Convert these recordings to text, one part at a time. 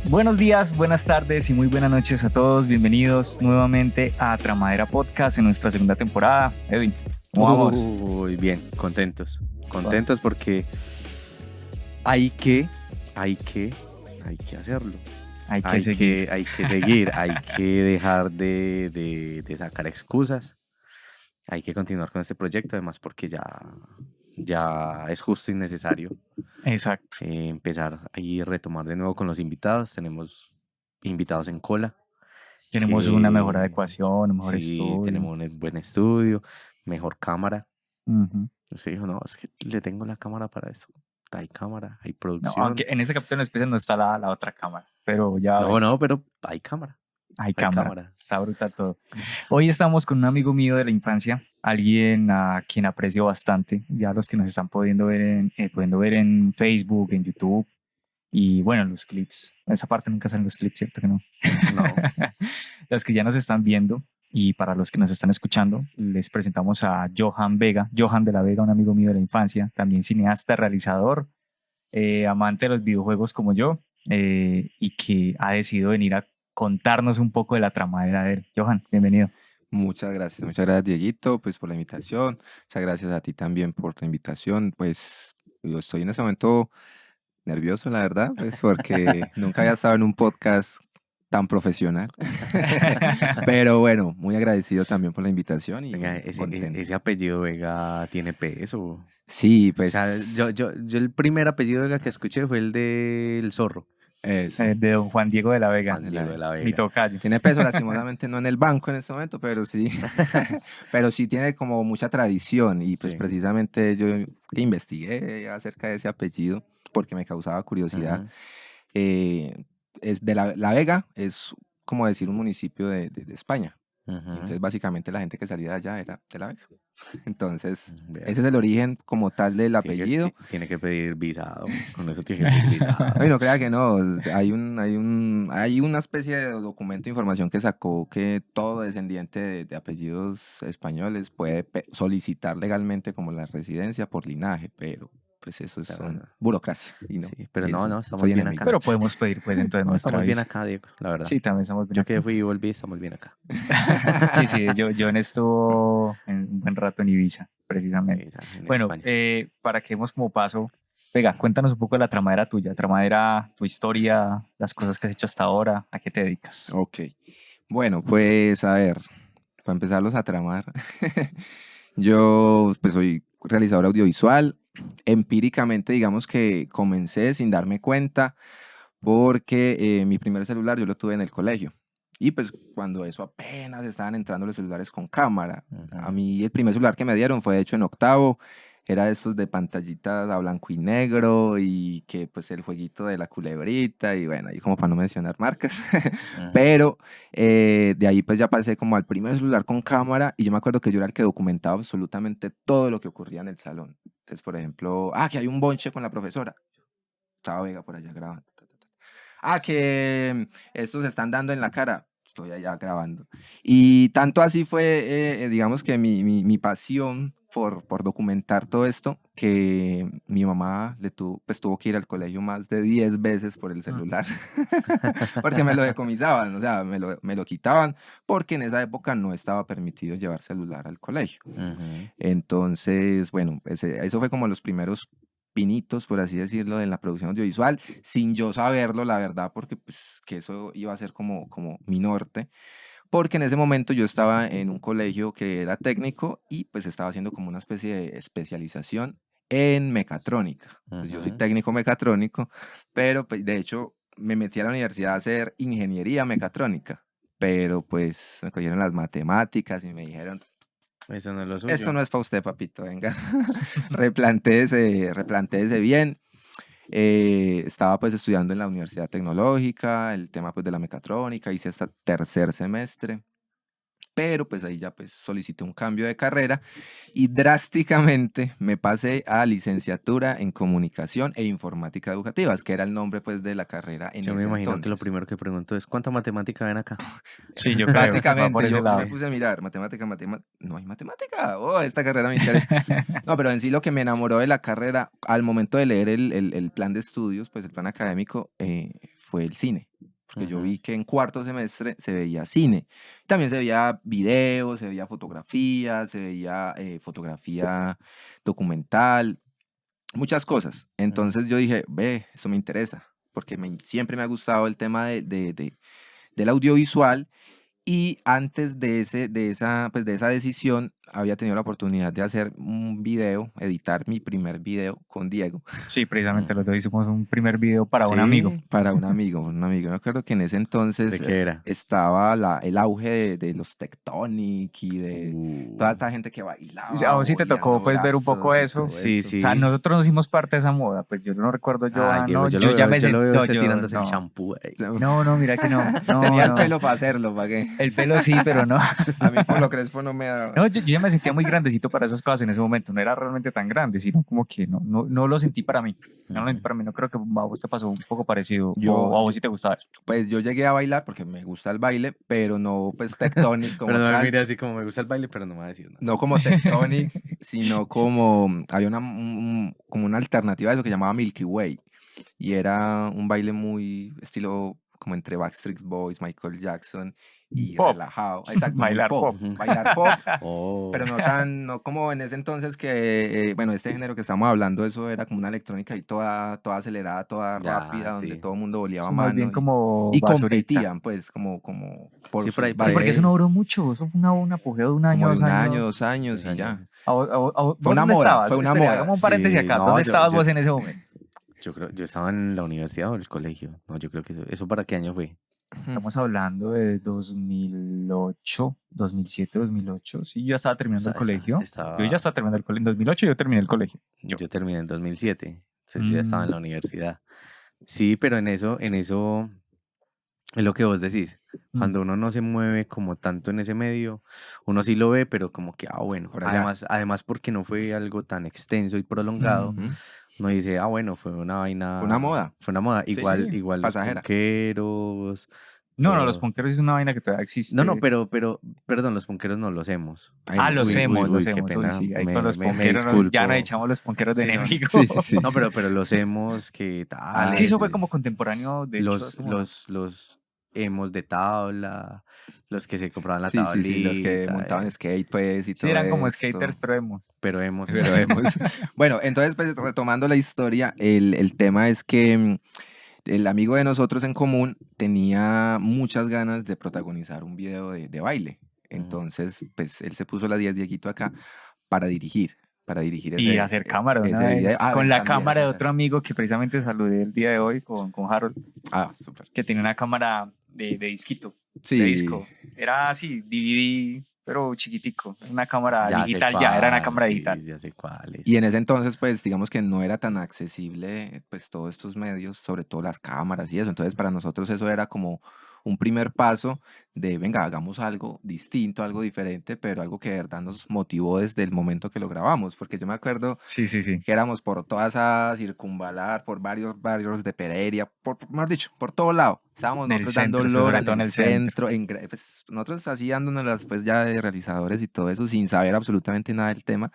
Buenos días, buenas tardes y muy buenas noches a todos. Bienvenidos nuevamente a Tramadera Podcast en nuestra segunda temporada. Edwin, ¿cómo vamos? Uy, bien, contentos porque hay que hacerlo. Hay que seguir. Hay que seguir, hay que dejar de sacar excusas. Hay que continuar con este proyecto, además porque ya es justo y necesario Exacto. empezar a retomar de nuevo con los invitados. Tenemos invitados en cola. Tenemos una mejor adecuación, un mejor Sí, estudio. tenemos un buen estudio, mejor cámara. Uh-huh. Usted dijo, no, es que le tengo la cámara para eso. Hay cámara, hay No, producción. aunque en este capítulo en especial no está la otra cámara, pero ya No, pero hay cámara. hay cámara. Está brutal todo. Hoy estamos con un amigo mío de la infancia, alguien a quien aprecio bastante. Ya los que nos están pudiendo ver en Facebook, en YouTube y bueno, en los clips. En esa parte nunca salen los clips, ¿cierto que no? No. Los que ya nos están viendo y para los que nos están escuchando, les presentamos a Johan Vega, Johan de la Vega, un amigo mío de la infancia, también cineasta, realizador, amante de los videojuegos como yo, y que ha decidido venir a contarnos un poco de la tramadera de él. Johan, bienvenido. Muchas gracias, Dieguito, pues por la invitación. Muchas gracias a ti también por la invitación. Pues yo estoy en este momento nervioso, la verdad, pues porque nunca había estado en un podcast tan profesional. Pero bueno, muy agradecido también por la invitación y Venga, contento. ese apellido Vega tiene peso. Sí, pues. O sea, yo el primer apellido Vega que escuché fue el del Zorro. Eso. De don Juan Diego de la Vega. Juan Diego de la Vega. Mi tocayo. Tiene peso, lastimosamente no en el banco en este momento, pero sí. Pero sí tiene como mucha tradición y pues Sí. precisamente yo investigué acerca de ese apellido porque me causaba curiosidad. Ujú. Es de La Vega, es como decir un municipio de España. Ujú. Entonces básicamente la gente que salía de allá era de La Vega. Entonces Vea. ese es el origen como tal del Tiene apellido. Tiene que pedir visado. Con eso tiene que pedir visado. Ay, no crea que no, hay una especie de documento de información que sacó que todo descendiente de apellidos españoles puede solicitar legalmente como la residencia por linaje, pero pues eso es Claro, no. burocracia. Y no, Sí, pero y no, eso, estamos soy bien enemigo. acá. Pero podemos pedir pues dentro de No, nuestra estamos bien visa. acá, Diego, la verdad. Sí, también estamos bien Yo acá. que fui y volví, estamos bien acá. Sí, John estuvo un buen rato en Ibiza, precisamente. En Bueno, España. para que demos como paso, Vega, cuéntanos un poco de la tramadera tuya, tramadera, tu historia, las cosas que has hecho hasta ahora, ¿a qué te dedicas? Ok, bueno, pues a ver, para empezarlos a tramar, yo pues soy realizador audiovisual. Empíricamente digamos que comencé sin darme cuenta porque mi primer celular yo lo tuve en el colegio. Y pues cuando eso apenas estaban entrando los celulares con cámara. A mí el primer celular que me dieron fue hecho en octavo. Era de estos de pantallitas a blanco y negro y que pues el jueguito de la culebrita y bueno, ahí como para no mencionar marcas. Pero de ahí pues ya pasé como al primer celular con cámara y yo me acuerdo que yo era el que documentaba absolutamente todo lo que ocurría en el salón. Entonces, por ejemplo, que hay un bonche con la profesora. Estaba Vega por allá grabando. Que estos se están dando en la cara. Estoy allá grabando. Y tanto así fue, digamos que mi pasión por documentar todo esto, que mi mamá pues tuvo que ir al colegio más de 10 veces por el celular, porque me lo decomisaban, o sea, me lo quitaban, porque en esa época no estaba permitido llevar celular al colegio. Entonces, bueno, eso fue como los primeros pinitos, por así decirlo, en la producción audiovisual, sin yo saberlo, la verdad, porque pues que eso iba a ser como mi norte, porque en ese momento yo estaba en un colegio que era técnico y pues estaba haciendo como una especie de especialización en mecatrónica. Pues yo soy técnico mecatrónico, pero pues de hecho me metí a la universidad a hacer ingeniería mecatrónica, pero pues me cogieron las matemáticas y me dijeron, eso no es lo suyo. esto no es para usted, papito, venga, replantéese bien. Estaba pues estudiando en la Universidad Tecnológica, el tema pues de la mecatrónica, hice hasta tercer semestre, pero pues ahí ya pues solicité un cambio de carrera y drásticamente me pasé a licenciatura en comunicación e informática educativas, que era el nombre pues de la carrera en Yo me ese imagino que lo entonces. primero que pregunto es ¿cuánta matemática ven acá? Sí, yo creo. Va por Básicamente, ese yo lado. me puse a mirar, matemática, no hay matemática, esta carrera me interesa. No, pero en sí lo que me enamoró de la carrera, al momento de leer el plan de estudios, pues el plan académico, fue el cine. porque yo vi que en cuarto semestre se veía cine. También se veía video, se veía fotografía, se veía fotografía documental, muchas cosas. Entonces yo dije, ve, eso me interesa, porque siempre me ha gustado el tema del audiovisual. Y antes de esa decisión, había tenido la oportunidad de hacer un video, editar mi primer video con Diego. Sí, precisamente los dos hicimos un primer video para un amigo. Sí, para un amigo, un amigo. Me acuerdo que en ese entonces ¿De qué era? estaba el auge de los Tectonic y de toda Uh, esta gente que bailaba, A vos sí te tocó boleando pues ver un poco brazos y eso. todo Sí, eso. O sea, sí. nosotros nos hicimos parte de esa moda, pues yo no recuerdo yo, Ay, Diego, no, yo yo ya me yo lo veo sentí, usted yo tirándose el no, champú. no, mira que no, no, Tenía el no. pelo para hacerlo, ¿para qué? El pelo sí, pero no. A mí por lo crespo no me da. No, yo ya me sentía muy grandecito para esas cosas en ese momento. No era realmente tan grande, sino como que no lo sentí para mí. No lo sentí para mí. No creo que a vos te pasó un poco parecido. O a vos sí te gustaba eso. Pues yo llegué a bailar porque me gusta el baile, pero no pues Tectonic como Pero no me tal. mire así como me gusta el baile, pero no me va a decir nada. No como Tectonic, sino como había como una alternativa a eso que llamaba Milky Way. Y era un baile muy estilo como entre Backstreet Boys, Michael Jackson y Pop. relajado. Exacto, muy Bailar pop. Bailar pop, Oh. pero no como en ese entonces que, bueno, este género que estamos hablando, eso era como una electrónica y toda acelerada, toda Ya, rápida, donde sí. todo el mundo volía Sí, más bien mano como y basurita. competían, pues, como por Sí, sus por ahí, Sí, porque eso no bailes, duró mucho. Eso fue un apogeo de un año, como de 2 un año, años. 2 años Dos y ya. años. ¿Vos Fue una dónde moda, estabas? fue una Espera, moda. hagamos un paréntesis Sí, acá. no, ¿Dónde yo- estabas yo- vos en ese momento? Yo estaba en la universidad o en el colegio. No, yo creo que eso ¿para qué año fue? Estamos hablando de 2008, 2007, 2008. Sí, yo ya estaba terminando el colegio. Yo ya estaba terminando el colegio. En 2008 yo terminé el colegio. Yo terminé en 2007. Entonces yo ya estaba en la universidad. Sí, pero en eso es lo que vos decís. Cuando uno no se mueve como tanto en ese medio, uno sí lo ve, pero como que, bueno. Por allá. Además porque no fue algo tan extenso y prolongado, Ujú. uno dice, bueno, fue una vaina. Fue una moda. Fue una moda. Igual, sí, igual los pasajera. punqueros. No, los todo. punqueros es una vaina que todavía existe. No, pero, perdón, los punqueros no los hemos. Ay, Los Uy, hemos, uy, los qué hemos. Uy, pena, sí, ahí me- con los me ponqueros ya disculpo. nos echamos los ponqueros de Sí, no, enemigos. sí. No, pero los hemos que tal. Sí, eso fue como contemporáneo, de hecho. los, hace como los hemos de tabla, los que se compraban la Sí, los que tablita, montaban skate, pues, y Sí, todo eran como esto. skaters, pero emo. pero hemos. Pero vemos. Bueno, entonces, pues, retomando la historia, el tema es que el amigo de nosotros en común tenía muchas ganas de protagonizar un video de baile. Entonces, pues, él se puso la 10 Dieguito acá para dirigir Y ese, hacer cámara de ese una video. vez. Ah, Con la también, cámara de también. otro amigo que precisamente saludé el día de hoy con Harold, Ah, súper. que tenía una cámara de disquito, Sí. de disco. Era así, DVD, pero chiquitico. Una cámara Ya sé digital ya, era una cuál, cámara sí, digital. ya sé cuál es. Y en ese entonces, pues, digamos que no era tan accesible, pues, todos estos medios, sobre todo las cámaras y eso. Entonces, para nosotros eso era como un primer paso de, venga, hagamos algo distinto, algo diferente, pero algo que de verdad nos motivó desde el momento que lo grabamos. Porque yo me acuerdo Sí, sí, sí. que éramos por toda esa circunvalar, por varios barrios de Pereira, mejor dicho, por todo lado. Estábamos En el nosotros centro, dando sobre lora todo en en el el centro. centro, pues nosotros así dándonos pues ya de realizadores y todo eso, sin saber absolutamente nada del tema,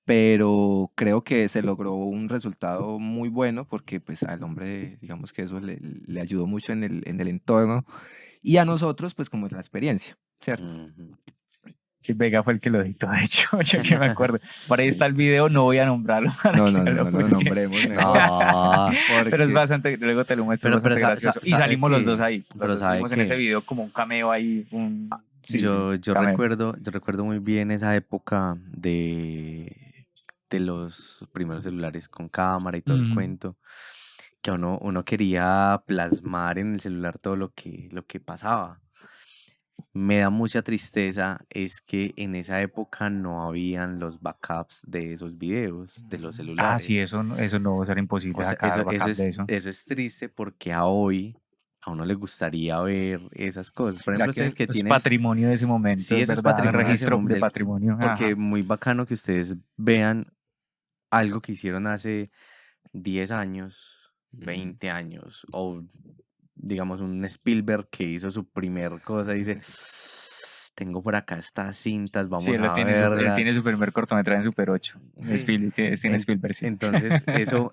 pero creo que se logró un resultado muy bueno porque pues al hombre, digamos que eso le ayudó mucho en el entorno y a nosotros pues como la experiencia, ¿cierto? Ujú. Sí, Vega fue el que lo editó, de hecho, yo que me acuerdo. Por ahí está el video, no voy a nombrarlo para No, que no, lo no, no pusiera. nombremos mejor. No, Pero es porque- bastante, luego te lo muestro, es Pero bastante sa- gracioso. Y sabe salimos los que- dos ahí. pero Los dos sabe salimos en que- ese video como un cameo ahí. Sí, yo sí, cameos. recuerdo muy bien esa época de los primeros celulares con cámara y todo el Ujú. cuento, que uno quería plasmar en el celular todo lo que pasaba. Me da mucha tristeza es que en esa época no habían los backups de esos videos, de los celulares. Ah, sí, eso no era imposible O sea, sacar backup de eso. eso es triste porque a uno le gustaría ver esas cosas. Por Mira ejemplo, ustedes que Es tienen, patrimonio de ese momento, Sí, eso es ¿verdad? patrimonio de ese Registro de momento, patrimonio. porque Ajá. muy bacano que ustedes vean algo que hicieron hace 10 años, 20 años, o digamos un Spielberg que hizo su primer cosa y dice, tengo por acá estas cintas, vamos Sí, él a tiene verlas. su primer cortometraje en Super 8. Sí. Tiene Spielberg, sí. Entonces,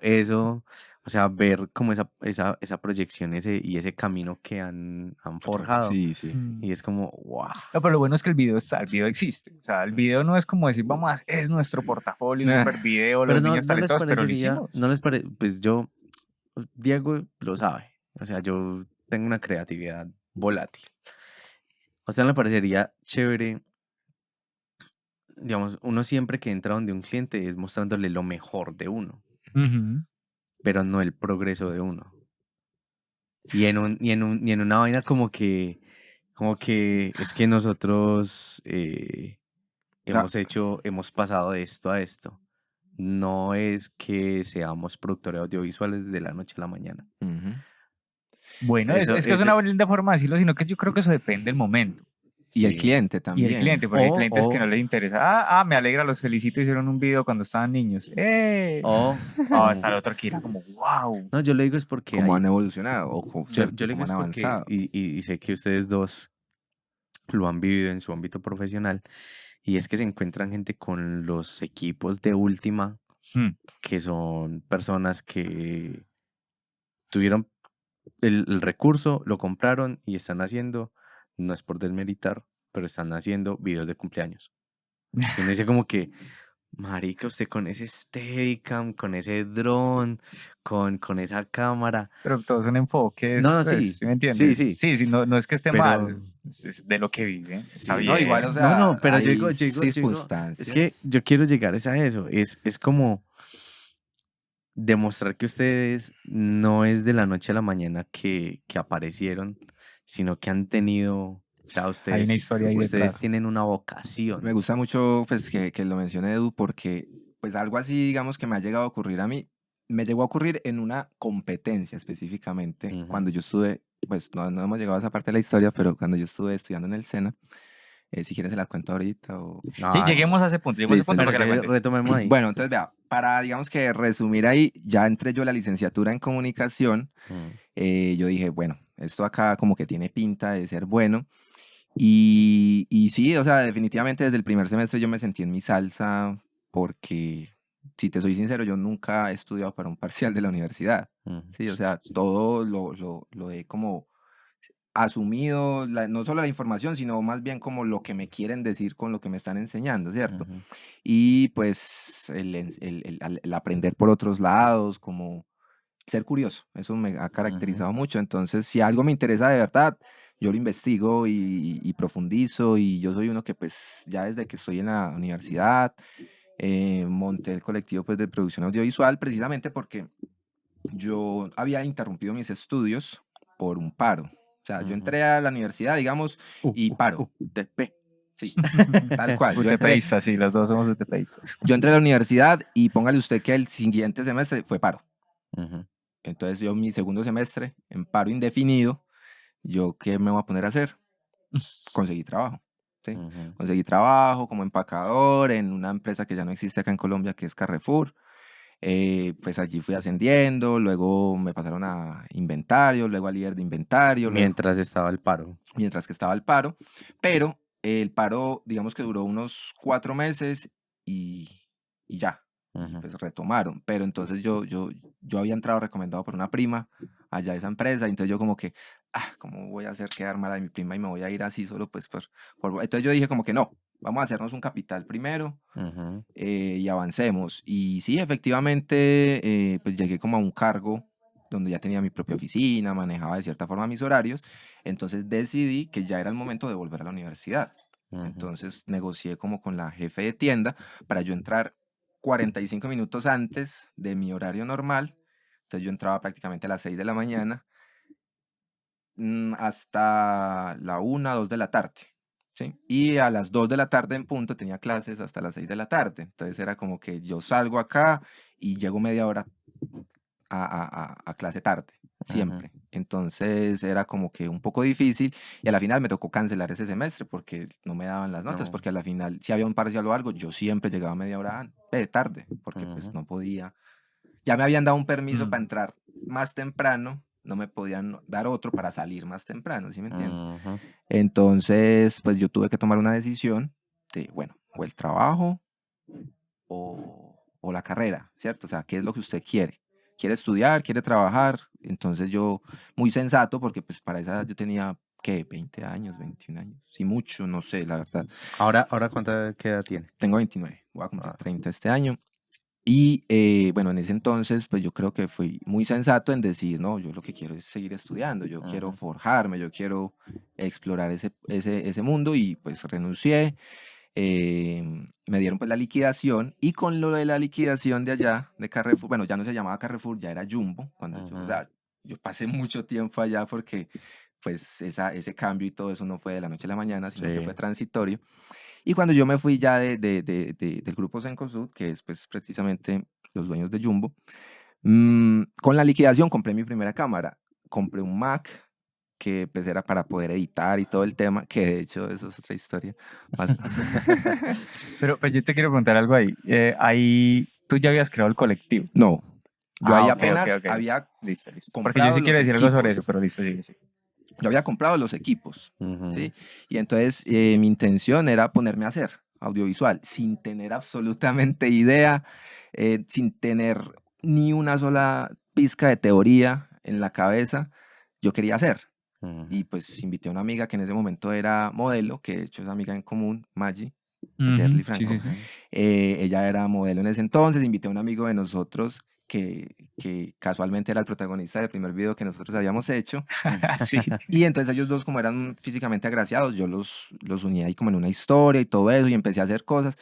eso O sea, ver como esa proyección y ese camino que han forjado. Sí, sí. Mm. Y es como, wow. No, pero lo bueno es que el video está, el video existe. O sea, el video no es como decir, es nuestro portafolio, un super video, Pero los niños no les talentosos, pero lo parecería, hicimos. no les parece, pues yo, Diego lo sabe. O sea, yo tengo una creatividad volátil. ¿A usted no le parecería chévere? Digamos, uno siempre que entra donde un cliente es mostrándole lo mejor de uno, Ujú. pero no el progreso de uno. Y en una vaina como que es que nosotros Tra- hemos pasado de esto a esto. No es que seamos productores audiovisuales de la noche a la mañana. Ujú. Bueno, Eso, es que es una linda forma de decirlo, sino que yo creo que eso depende del momento. Y el sí. cliente Y el también. cliente, porque hay clientes que no O, les interesa. Me alegra, los felicito, hicieron un video cuando estaban niños. ¡Eh! o, Está el como, otro que era como, wow. no, yo le digo es porque Cómo hay, han evolucionado o cierto, yo le digo cómo han es porque, avanzado. y sé que ustedes dos lo han vivido en su ámbito profesional, y es que se encuentran gente con los equipos de última, Hmm. que son personas que tuvieron el recurso, lo compraron y están haciendo, no es por desmeritar, pero están haciendo videos de cumpleaños. Y uno dice como que, marica, usted con ese Steadicam, con ese dron, con esa cámara. Pero todos son enfoques, No, pues, sí, ¿sí me sí, entiendes? sí, Sí, sí, no, no es que esté pero... mal, es de lo que vive, está Sí, no, igual, o bien. No, sea, no, pero hay es que circunstancias. yo quiero llegar es a eso, es como demostrar que ustedes no es de la noche a la mañana que aparecieron, sino que han tenido, o sea, Hay una historia ahí ustedes detrás. tienen una Me vocación. gusta mucho pues que lo mencione Edu porque pues algo así digamos que me ha llegado a ocurrir a mí, me llegó a ocurrir en una competencia específicamente Ujú. cuando yo estuve, pues no hemos llegado a esa parte de la historia, pero cuando yo estuve estudiando en el SENA, si quieres se la cuento ahorita o... Sí, Ah, lleguemos a ese punto, lleguemos a ese Listo, punto bueno, para que la entonces cuentes. retomemos ahí. Bueno, entonces vea, para digamos que resumir ahí, ya entré yo a la licenciatura en comunicación, Mm, yo dije, bueno, esto acá como que tiene pinta de ser bueno. Y sí, o sea, definitivamente desde el primer semestre yo me sentí en mi salsa porque, si te soy sincero, yo nunca he estudiado para un parcial de la universidad. mm, Sí, o sea, todo lo he como asumido, no solo la información, sino más bien como lo que me quieren decir con lo que me están enseñando, ¿cierto? ujú, Y pues el aprender por otros lados, como ser curioso, eso me ha ujú, caracterizado mucho. Entonces, si algo me interesa de verdad, yo lo investigo y profundizo. Y yo soy uno que pues ya desde que estoy en la universidad, monté el colectivo pues de producción audiovisual precisamente porque yo había interrumpido mis estudios por un paro. O sea, yo ujú. entré a la universidad, digamos, y paro. UTP. Sí, tal cual. UTPistas, sí, los dos somos UTPistas. Yo entré a la universidad y póngale usted que el siguiente semestre fue paro. Ujú, Entonces yo mi segundo semestre en paro indefinido, ¿yo qué me voy a poner a hacer? Conseguí trabajo, ¿sí? ujú, Conseguí trabajo como empacador en una empresa que ya no existe acá en Colombia, que es Carrefour. Pues allí fui ascendiendo, luego me pasaron a inventario, luego a líder de inventario, luego, mientras estaba el paro. mientras que estaba el paro. Pero el paro, digamos que duró unos 4 meses y ya, y Ujú, pues retomaron. Pero entonces yo había entrado recomendado por una prima allá a esa empresa, y entonces yo como que, ¿cómo voy a hacer quedar mal a mi prima y me voy a ir así solo pues Entonces yo dije como que no, vamos a hacernos un capital primero, ujú, y avancemos. Y sí, efectivamente, pues llegué como a un cargo donde ya tenía mi propia oficina, manejaba de cierta forma mis horarios. Entonces decidí que ya era el momento de volver a la universidad. ujú, Entonces negocié como con la jefe de tienda para yo entrar 45 minutos antes de mi horario normal. Entonces yo entraba prácticamente a las 6 de la mañana, hasta la 2 de la tarde. ¿Sí? Y a las 2 de la tarde en punto tenía clases hasta las 6 de la tarde. Entonces era como que yo salgo acá y llego media hora a clase tarde, ujú. siempre. Entonces era como que un poco difícil, y a la final me tocó cancelar ese semestre porque no me daban las notas, No, porque a la final si había un parcial o algo, yo siempre llegaba media hora tarde, porque pues ujú, no podía. Ya me habían dado un permiso para Mm. entrar más temprano, no me podían dar otro para salir más temprano, ¿sí me entiendes? ujú, Entonces, pues yo tuve que tomar una decisión de, bueno, o el trabajo o la carrera, ¿cierto? O sea, ¿qué es lo que usted quiere? quiere estudiar, quiere trabajar. Entonces yo, muy sensato, porque pues para esa edad yo tenía, ¿qué? 20 años, 21 años. Sí, mucho, no sé, la verdad. Ahora ¿qué edad tiene? Tengo 29, voy a cumplir Ah, 30 este año. Y bueno, en ese entonces, pues yo creo que fui muy sensato en decir, no, yo lo que quiero es seguir estudiando, yo quiero ujú. forjarme, yo quiero explorar ese mundo y pues renuncié. Me dieron pues la liquidación y con lo de la liquidación de allá, de Carrefour, bueno, ya no se llamaba Carrefour, ya era Jumbo, cuando yo, o Ujú. sea, yo pasé mucho tiempo allá porque pues ese cambio y todo eso no fue de la noche a la mañana, sino que Sí. fue transitorio. Y cuando yo me fui ya del grupo Cencosud, que es pues precisamente los dueños de Jumbo, con la liquidación compré mi primera cámara. Compré un Mac que pues era para poder editar y todo el tema, que de hecho eso es otra historia. Más... Pero pues yo te quiero preguntar algo ahí. Ahí tú ya habías creado el colectivo. No, yo ahí Ah, ok, ok, apenas ok. había Listo, listo. Porque yo comprado sí quiero los decir algo sobre eso, equipos. pero listo, sí, sí. Yo había comprado los equipos, Ujú. ¿sí? Y entonces mi intención era ponerme a hacer audiovisual sin tener absolutamente idea, sin tener ni una sola pizca de teoría en la cabeza. Yo quería hacer. Y Ujú. pues invité a una amiga que en ese momento era modelo, que de hecho es amiga en común, Maggie, Ujú, Shirley sí, Franco. sí, sí. Ok. Ella era modelo en ese entonces. Invité a un amigo de nosotros que casualmente era el protagonista del primer video que nosotros habíamos hecho. Sí. Y entonces ellos dos, como eran físicamente agraciados, yo los uní ahí como en una historia y todo eso, y empecé a hacer cosas.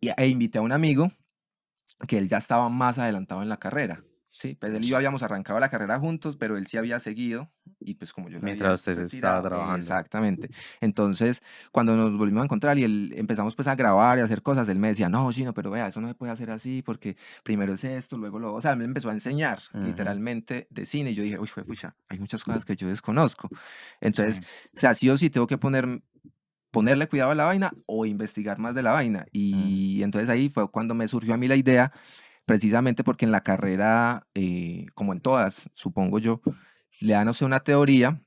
E invité a un amigo que él ya estaba más adelantado en la carrera. Sí, pues él y yo habíamos arrancado la carrera juntos, pero él sí había seguido y pues como yo lo había Mientras usted se estaba retirado, trabajando. exactamente. Entonces, cuando nos volvimos a encontrar y él, empezamos pues a grabar y a hacer cosas, él me decía, no, Gino, pero vea, eso no se puede hacer así porque primero es esto, luego lo... O sea, él me empezó a enseñar Ujú. literalmente de cine y yo dije, uy, pucha, hay muchas cosas que yo desconozco. Sí. Entonces, o sea, sí o sí tengo que ponerle cuidado a la vaina o investigar más de la vaina. Ujú. Y entonces ahí fue cuando me surgió a mí la idea, precisamente porque en la carrera, como en todas, supongo yo, le dan, no sé, una teoría,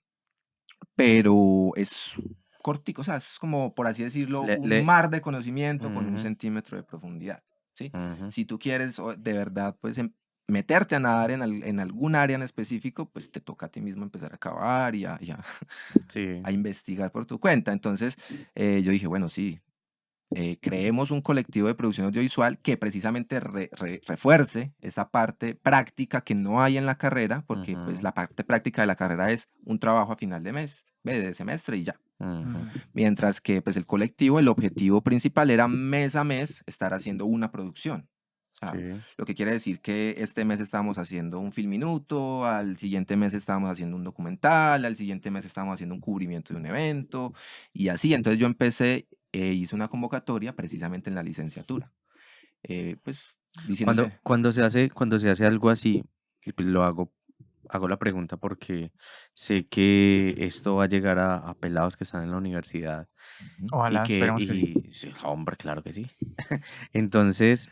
pero es cortico, o sea, es como, por así decirlo, Le, un le, mar de conocimiento con un ujú, centímetro de profundidad, ¿sí? ujú. Si tú quieres de verdad, pues, meterte a nadar en algún área en específico, pues te toca a ti mismo empezar a cavar y Sí. a investigar por tu cuenta. Entonces, yo dije, bueno, sí, creemos un colectivo de producción audiovisual que precisamente refuerce esa parte práctica que no hay en la carrera, porque pues Ujú. la parte práctica de la carrera es un trabajo a final de mes, de semestre y ya. Ujú. Mientras que pues el colectivo, el objetivo principal era mes a mes estar haciendo una producción. O sea, Sí. lo que quiere decir que este mes estábamos haciendo un film minuto, al siguiente mes estábamos haciendo un documental, al siguiente mes estábamos haciendo un cubrimiento de un evento y así. Entonces yo empecé, hice una convocatoria precisamente en la licenciatura, pues Cuando, diciéndole, cuando se hace algo así, y pues hago la pregunta porque sé que esto va a llegar a pelados que están en la universidad "Ujú, Ojalá, esperemos que sí. y sí, hombre, claro que sí. Entonces,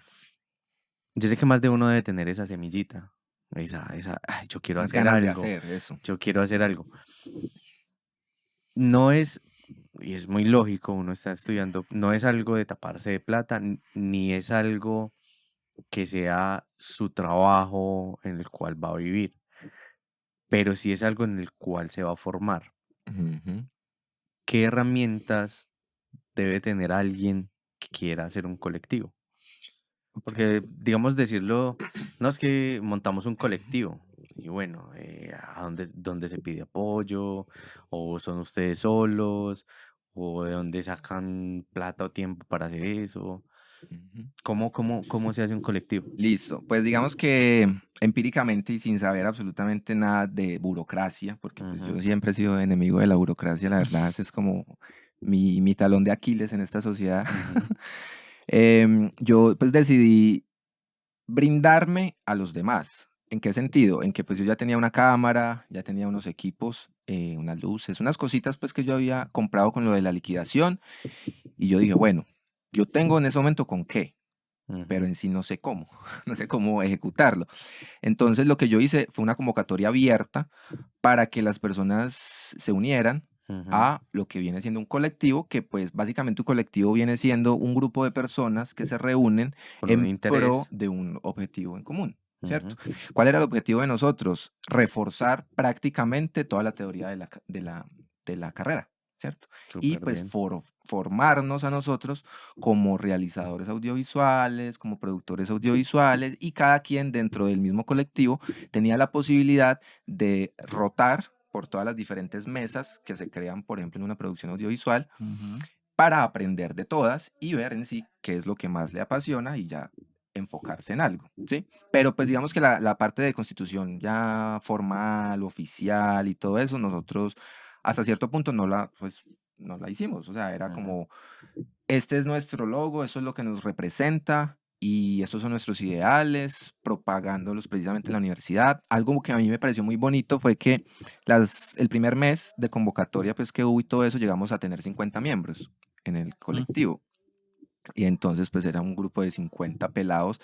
yo sé que más de uno debe tener esa semillita, "Ay, yo quiero las hacer ganas de algo, hacer eso". yo quiero hacer algo". No es, y es muy lógico, uno está estudiando, no es algo de taparse de plata, ni es algo que sea su trabajo en el cual va a vivir, pero sí es algo en el cual se va a formar. Ujú. ¿Qué herramientas debe tener alguien que quiera hacer un colectivo? Ok. Porque, digamos, decirlo, no es que montamos un colectivo y bueno, dónde se pide apoyo? ¿O son ustedes solos? ¿O de dónde sacan plata o tiempo para hacer eso? Ujú. ¿Cómo se hace un colectivo? Listo, pues digamos que empíricamente y sin saber absolutamente nada de burocracia, porque pues yo Ujú. siempre he sido enemigo de la burocracia, la verdad, ese es como mi talón de Aquiles en esta sociedad. Ujú. Yo pues decidí brindarme a los demás. ¿En qué sentido? En que pues yo ya tenía una cámara, ya tenía unos equipos, unas luces, unas cositas pues que yo había comprado con lo de la liquidación y yo dije, bueno, yo tengo en ese momento con qué, pero Ujú. en sí no sé cómo, no sé cómo ejecutarlo. Entonces lo que yo hice fue una convocatoria abierta para que las personas se unieran Ujú. a lo que viene siendo un colectivo, que pues básicamente un colectivo viene siendo un grupo de personas que se reúnen Con un en pro interés. de un objetivo en común. ¿cierto? ¿Cuál era el objetivo de nosotros? Reforzar prácticamente toda la teoría de la carrera, ¿cierto? Y Súper pues bien. formarnos a nosotros como realizadores audiovisuales, como productores audiovisuales, y cada quien dentro del mismo colectivo tenía la posibilidad de rotar por todas las diferentes mesas que se crean, por ejemplo, en una producción audiovisual, para aprender de todas y ver en sí qué es lo que más le apasiona y ya enfocarse en algo, ¿sí? Pero pues digamos que la parte de constitución ya formal, oficial y todo eso, nosotros hasta cierto punto pues, no la hicimos. O sea, era como, este es nuestro logo, eso es lo que nos representa y estos son nuestros ideales, propagándolos precisamente en la universidad. Algo que a mí me pareció muy bonito fue que el primer mes de convocatoria pues que hubo y todo eso, llegamos a tener 50 miembros en el colectivo. Y entonces pues era un grupo de 50 pelados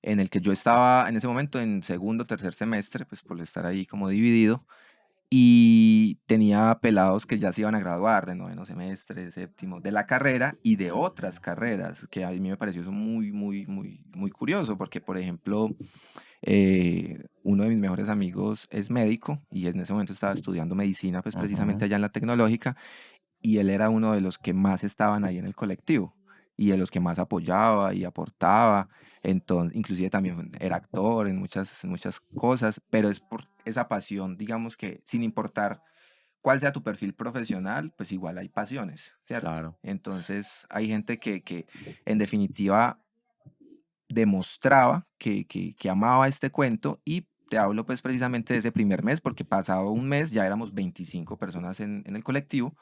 en el que yo estaba en ese momento en segundo, tercer semestre, pues por estar ahí como dividido. Y tenía pelados que ya se iban a graduar de noveno semestre, séptimo, de la carrera y de otras carreras, que a mí me pareció eso muy, muy, muy, muy curioso, porque, por ejemplo, uno de mis mejores amigos es médico y en ese momento estaba estudiando medicina, pues precisamente allá en la tecnológica, y él era uno de los que más estaban ahí en el colectivo y de los que más apoyaba y aportaba. Entonces, inclusive también era actor en muchas cosas, pero es por esa pasión, digamos que sin importar cuál sea tu perfil profesional, pues igual hay pasiones, ¿cierto? Claro. Entonces hay gente que en definitiva demostraba que amaba este cuento, y te hablo pues precisamente de ese primer mes, porque pasado un mes ya éramos 25 personas en el colectivo,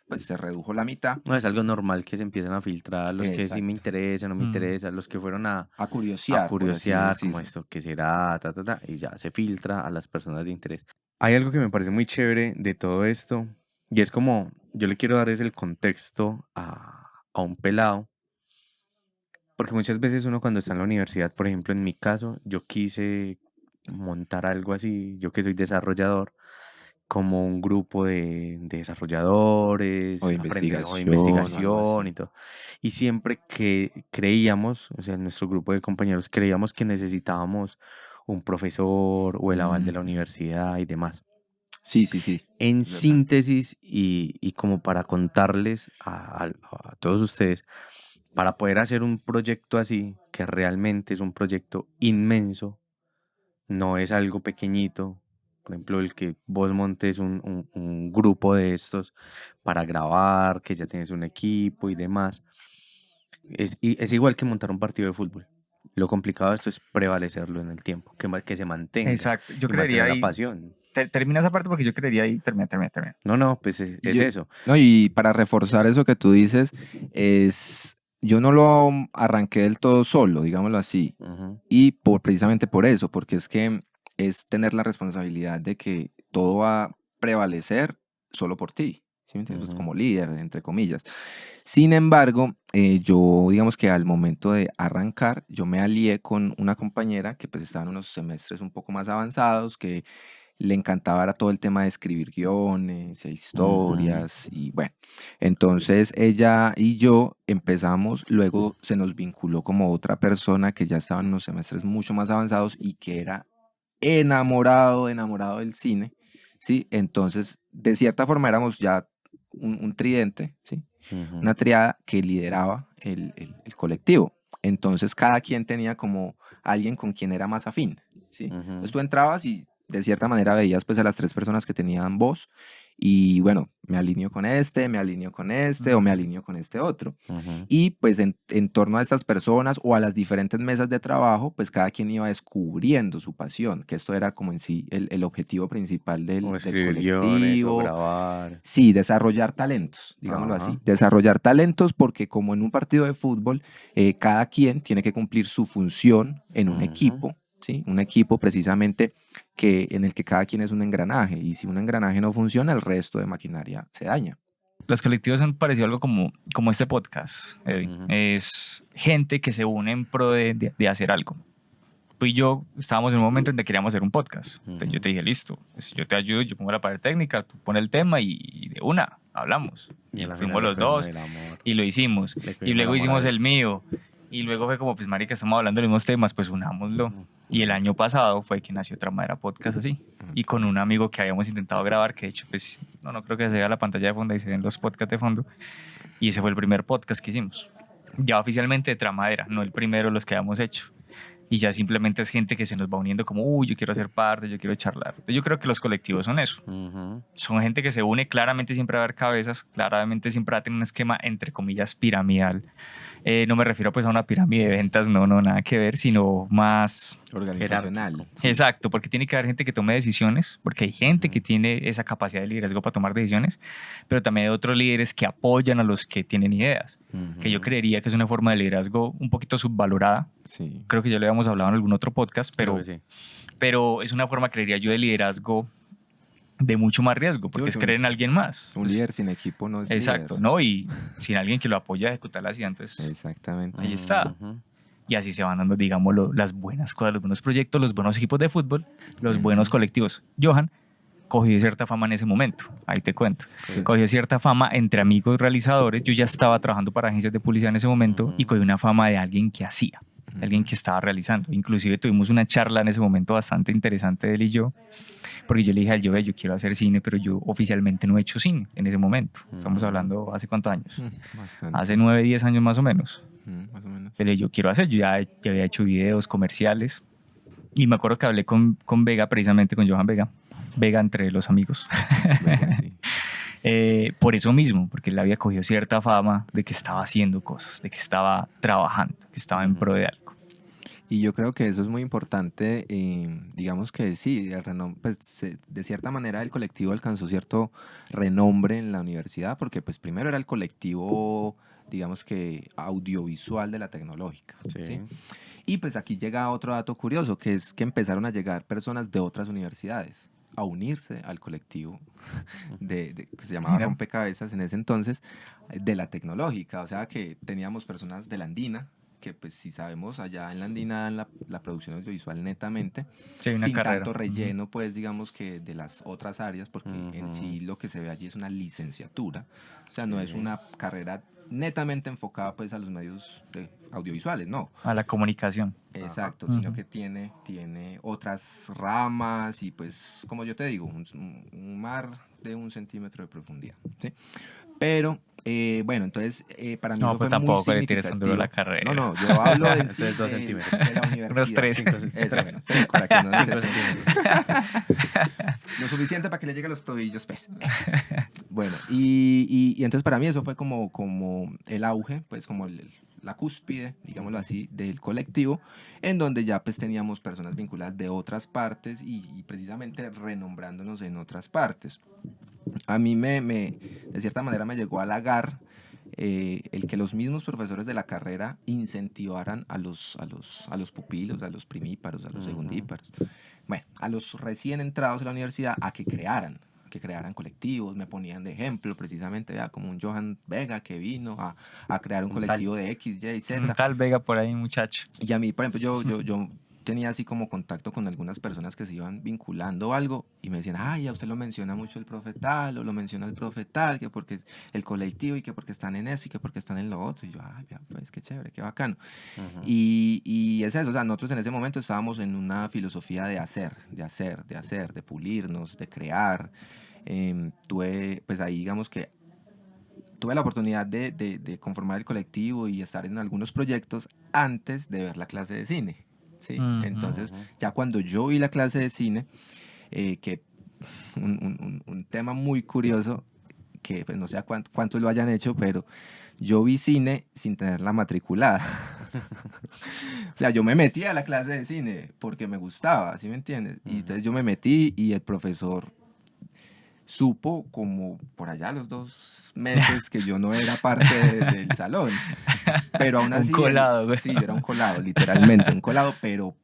pues se redujo la mitad. No, es algo normal que se empiezan a filtrar los que sí me Exacto. interesan, no me interesan, los que fueron a Curiosear, por así curiosear, como decirlo. esto, qué será, y ya se filtra a las personas de interés. Hay algo que me parece muy chévere de todo esto, y es como, yo le quiero dar es el contexto a un pelado, porque muchas veces uno cuando está en la universidad, por ejemplo, en mi caso, yo quise montar algo así, yo que soy desarrollador, como un grupo de O de desarrolladores, aprender o de investigación o algo investigación así. y todo. Y siempre que creíamos, o sea, en nuestro grupo de compañeros, creíamos que necesitábamos un profesor o el aval de la universidad y demás. Sí, sí, sí. En Es verdad. síntesis, y como para contarles a todos ustedes, para poder hacer un proyecto así, que realmente es un proyecto inmenso, no es algo pequeñito. Por ejemplo, el que vos montes un grupo de estos para grabar, que ya tienes un equipo y demás, es igual que montar un partido de fútbol. Lo complicado de esto es prevalecerlo en el tiempo, que se mantenga Exacto. Yo y creería mantener la ahí, pasión. termina esa parte porque yo creería ahí, termina. No, pues Y es eso. no, y para reforzar eso que tú dices, yo no lo arranqué del todo solo, digámoslo así. Ujú, Y precisamente por eso, porque es que es tener la responsabilidad de que todo va a prevalecer solo por ti, ¿sí me entiendes? Pues ujú. como líder, entre comillas. Sin embargo, yo digamos que al momento de arrancar, yo me alié con una compañera que pues estaba en unos semestres un poco más avanzados, que le encantaba era todo el tema de escribir guiones e Ujú. historias, y bueno, entonces ella y yo empezamos, luego se nos vinculó como otra persona que ya estaba en unos semestres mucho más avanzados y que era enamorado del cine, ¿sí? Entonces, de cierta forma éramos ya un tridente, ¿sí? Ujú, Una triada que lideraba el colectivo. Entonces, cada quien tenía como alguien con quien era más afín, ¿sí? Entonces, ujú, tú entrabas y de cierta manera veías pues a las tres personas que tenían voz, y bueno, me alineo con este, me alineo con este o me alineo con este otro. ujú. Y pues en torno a estas personas o a las diferentes mesas de trabajo, pues cada quien iba descubriendo su pasión, que esto era como en sí el objetivo principal O del escribir guiones o colectivo. grabar. Sí, desarrollar talentos, digámoslo Ajá. así. Desarrollar talentos, porque como en un partido de fútbol, cada quien tiene que cumplir su función en un Ujú. equipo, ¿sí? Un equipo precisamente en el que cada quien es un engranaje, y si un engranaje no funciona, el resto de maquinaria se daña. Los colectivos han parecido algo como este podcast, Edwin. Ujú. Es gente que se une en pro de hacer algo. Tú y yo estábamos en un momento en que queríamos hacer un podcast. Entonces yo Ujú. te dije, listo, pues yo te ayudo, yo pongo la parte técnica, tú pones el tema y de una, hablamos. Y a Y la final fuimos le los cogimos dos el amor. y lo hicimos. Le Y cogimos el luego amor a hicimos el esto. mío. Y luego fue como, pues marica, estamos hablando de los mismos temas, pues unámoslo. Y el año pasado fue que nació Tramadera Podcast así. Y con un amigo que habíamos intentado grabar, que de hecho, pues, no creo que se vea la pantalla de fondo y se ven los podcasts de fondo. Y ese fue el primer podcast que hicimos. Ya oficialmente de Tramadera, no el primero de los que habíamos hecho. Y ya simplemente es gente que se nos va uniendo como, uy, yo quiero ser parte, yo quiero charlar. Yo creo que los colectivos son eso. Son gente que se une, claramente siempre va a haber cabezas, claramente siempre va a tener un esquema, entre comillas, piramidal. No me refiero pues a una pirámide de ventas, no, nada que ver, sino más organizacional. Sí. Exacto, porque tiene que haber gente que tome decisiones, porque hay gente que tiene esa capacidad de liderazgo para tomar decisiones, pero también hay otros líderes que apoyan a los que tienen ideas, que yo creería que es una forma de liderazgo un poquito subvalorada. Sí. Creo que ya lo habíamos hablado en algún otro podcast, Creo que sí. pero es una forma, creería yo, de liderazgo de mucho más riesgo, porque es creer en alguien más. Un líder sin equipo no es Exacto, líder. ¿no? Y sin alguien que lo apoye a ejecutar las ideas, entonces Exactamente. ahí está. Y así se van dando, digamos, las buenas cosas, los buenos proyectos, los buenos equipos de fútbol, los buenos colectivos. Johan cogió cierta fama en ese momento, ahí te cuento. Sí. Cogió cierta fama entre amigos realizadores. Yo ya estaba trabajando para agencias de publicidad en ese momento y cogí una fama de alguien que hacía, de alguien que estaba realizando. Inclusive tuvimos una charla en ese momento bastante interesante él y yo, porque yo le dije al yo quiero hacer cine, pero yo oficialmente no he hecho cine en ese momento. Estamos hablando, ¿hace cuántos años? Bastante. Hace 9, 10 años más o menos. Más o menos. Pero yo quiero hacer, yo ya había hecho videos comerciales. Y me acuerdo que hablé con Vega, precisamente con Johan Vega. Vega entre los amigos. Venga, sí. Por eso mismo, porque él había cogido cierta fama de que estaba haciendo cosas, de que estaba trabajando, que estaba en pro de algo. Y yo creo que eso es muy importante, digamos que sí, pues, de cierta manera el colectivo alcanzó cierto renombre en la universidad, porque pues primero era el colectivo, digamos que audiovisual de la tecnológica. ¿Sí? Y pues aquí llega otro dato curioso, que es que empezaron a llegar personas de otras universidades a unirse al colectivo que se llamaba Mira. Rompecabezas en ese entonces, de la tecnológica. O sea que teníamos personas de la Andina, que pues si sabemos allá en la Andina la producción audiovisual netamente, Sí, hay una sin carrera. tanto relleno pues digamos que de las otras áreas, porque en sí lo que se ve allí es una licenciatura, o sea no es una carrera netamente enfocada pues a los medios audiovisuales, no. A la comunicación. Exacto, Ajá. sino que tiene otras ramas y pues como yo te digo, un mar de 1 centímetro de profundidad, ¿sí? Pero bueno, entonces para mí No, eso pues fue muy tampoco le tires tan duro significativo. la carrera. No, yo hablo en sí Entonces, 2 de centímetros. la universidad. Unos 3. Eso, bueno, 3 para que no 5 se- centímetros. lo suficiente para que le llegue a los tobillos, pues. Bueno, y entonces para mí eso fue como el auge, pues como la cúspide, digámoslo así, del colectivo, en donde ya pues teníamos personas vinculadas de otras partes y precisamente renombrándonos en otras partes. A mí de cierta manera me llegó a halagar el que los mismos profesores de la carrera incentivaran a los pupilos, a los primíparos, a los segundíparos, bueno, a los recién entrados a la universidad a que crearan colectivos, me ponían de ejemplo precisamente, vea, como un Johan Vega que vino a crear un Un tal. colectivo de X, Y, Z. Tal Vega por ahí, muchacho. Y a mí, por ejemplo, yo tenía así como contacto con algunas personas que se iban vinculando a algo y me decían, ay, a usted lo menciona mucho el profe tal, o lo menciona el profe tal, que porque el colectivo y que porque están en eso y que porque están en lo otro. Y yo, ay, ya, pues qué chévere, qué bacano. Y es eso, o sea, nosotros en ese momento estábamos en una filosofía de hacer, de pulirnos, de crear. Tuve, pues ahí digamos que tuve la oportunidad de conformar el colectivo y estar en algunos proyectos antes de ver la clase de cine. ¿Sí? Entonces, ya cuando yo vi la clase de cine, que un tema muy curioso, que pues, no sé cuántos lo hayan hecho, pero yo vi cine sin tenerla matriculada. O sea, yo me metí a la clase de cine porque me gustaba, ¿sí me entiendes? Y entonces yo me metí y el profesor supo como por allá los 2 meses que yo no era parte del salón. Pero aún Un así... colado, güey. Sí, yo era un colado, literalmente, un colado, pero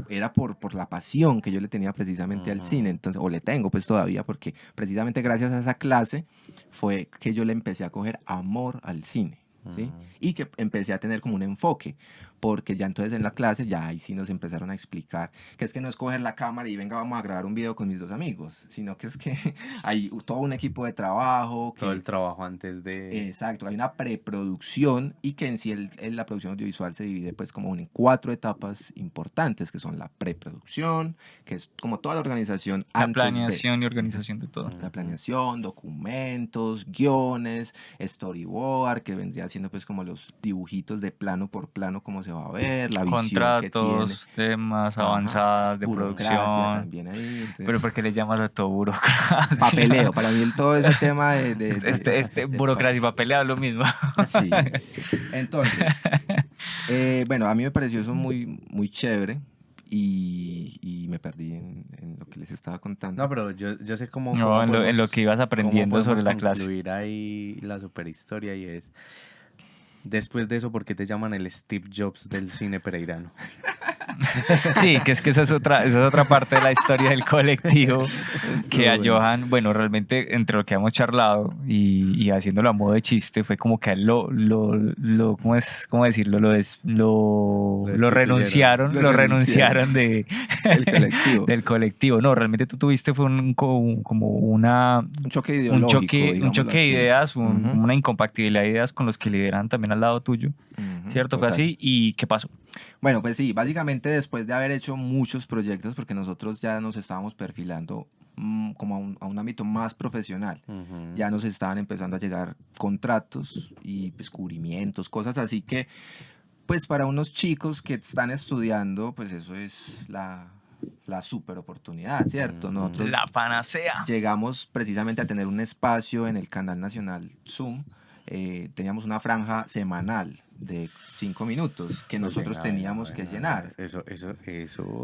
era por la pasión que yo le tenía precisamente al cine, entonces, o le tengo pues todavía, porque precisamente gracias a esa clase fue que yo le empecé a coger amor al cine, ¿sí? Y que empecé a tener como un enfoque, porque ya entonces en la clase ya ahí sí nos empezaron a explicar que es que no es coger la cámara y venga, vamos a grabar un video con mis dos amigos, sino que es que hay todo un equipo de trabajo, Todo el que trabajo antes de... exacto, hay una preproducción y que en sí la producción audiovisual se divide pues como en 4 etapas importantes, que son la preproducción, que es como toda la organización La antes de planeación y organización de todo. la planeación, documentos, guiones, storyboard, que vendría siendo pues como los dibujitos de plano por plano, cómo se va a ver, la visión que tiene, Contratos, temas ajá, avanzadas de burocracia producción. también ahí, Pero entonces, ¿por qué le llamas a todo burocracia? papeleo, para mí todo ese tema Este de burocracia y papeleo es lo mismo. sí. Entonces, bueno, a mí me pareció eso muy, muy chévere y me perdí en lo que les estaba contando. No, pero yo sé cómo, No, cómo en lo que ibas cómo aprendiendo sobre podemos la clase. concluir ahí la superhistoria y es, después de eso, ¿por qué te llaman el Steve Jobs del cine pereirano? Sí, que esa es otra parte de la historia del colectivo, que a Estuvo bueno. Johan, bueno, realmente entre lo que hemos charlado y haciéndolo a modo de chiste, fue como que a él ¿cómo decirlo? Lo destituyeron. renunciaron, Lo lo renunciaron. renunciaron El colectivo. del colectivo. No, realmente tú tuviste fue como Un choque ideológico, un digámoslo choque de así. ideas, Ujú, una incompatibilidad de ideas con los que lideran también al lado tuyo, ujú, ¿cierto? Fue total. así. ¿Y qué pasó? Bueno, pues sí, básicamente después de haber hecho muchos proyectos, porque nosotros ya nos estábamos perfilando como a un ámbito más profesional, Ujú. ya nos estaban empezando a llegar contratos y descubrimientos, cosas así que, pues para unos chicos que están estudiando, pues eso es la super oportunidad, ¿cierto? Ujú. Nosotros La panacea. llegamos precisamente a tener un espacio en el canal nacional Zoom. Teníamos una franja semanal de 5 minutos que Pues nosotros venga, teníamos venga, que venga. llenar. Eso Eso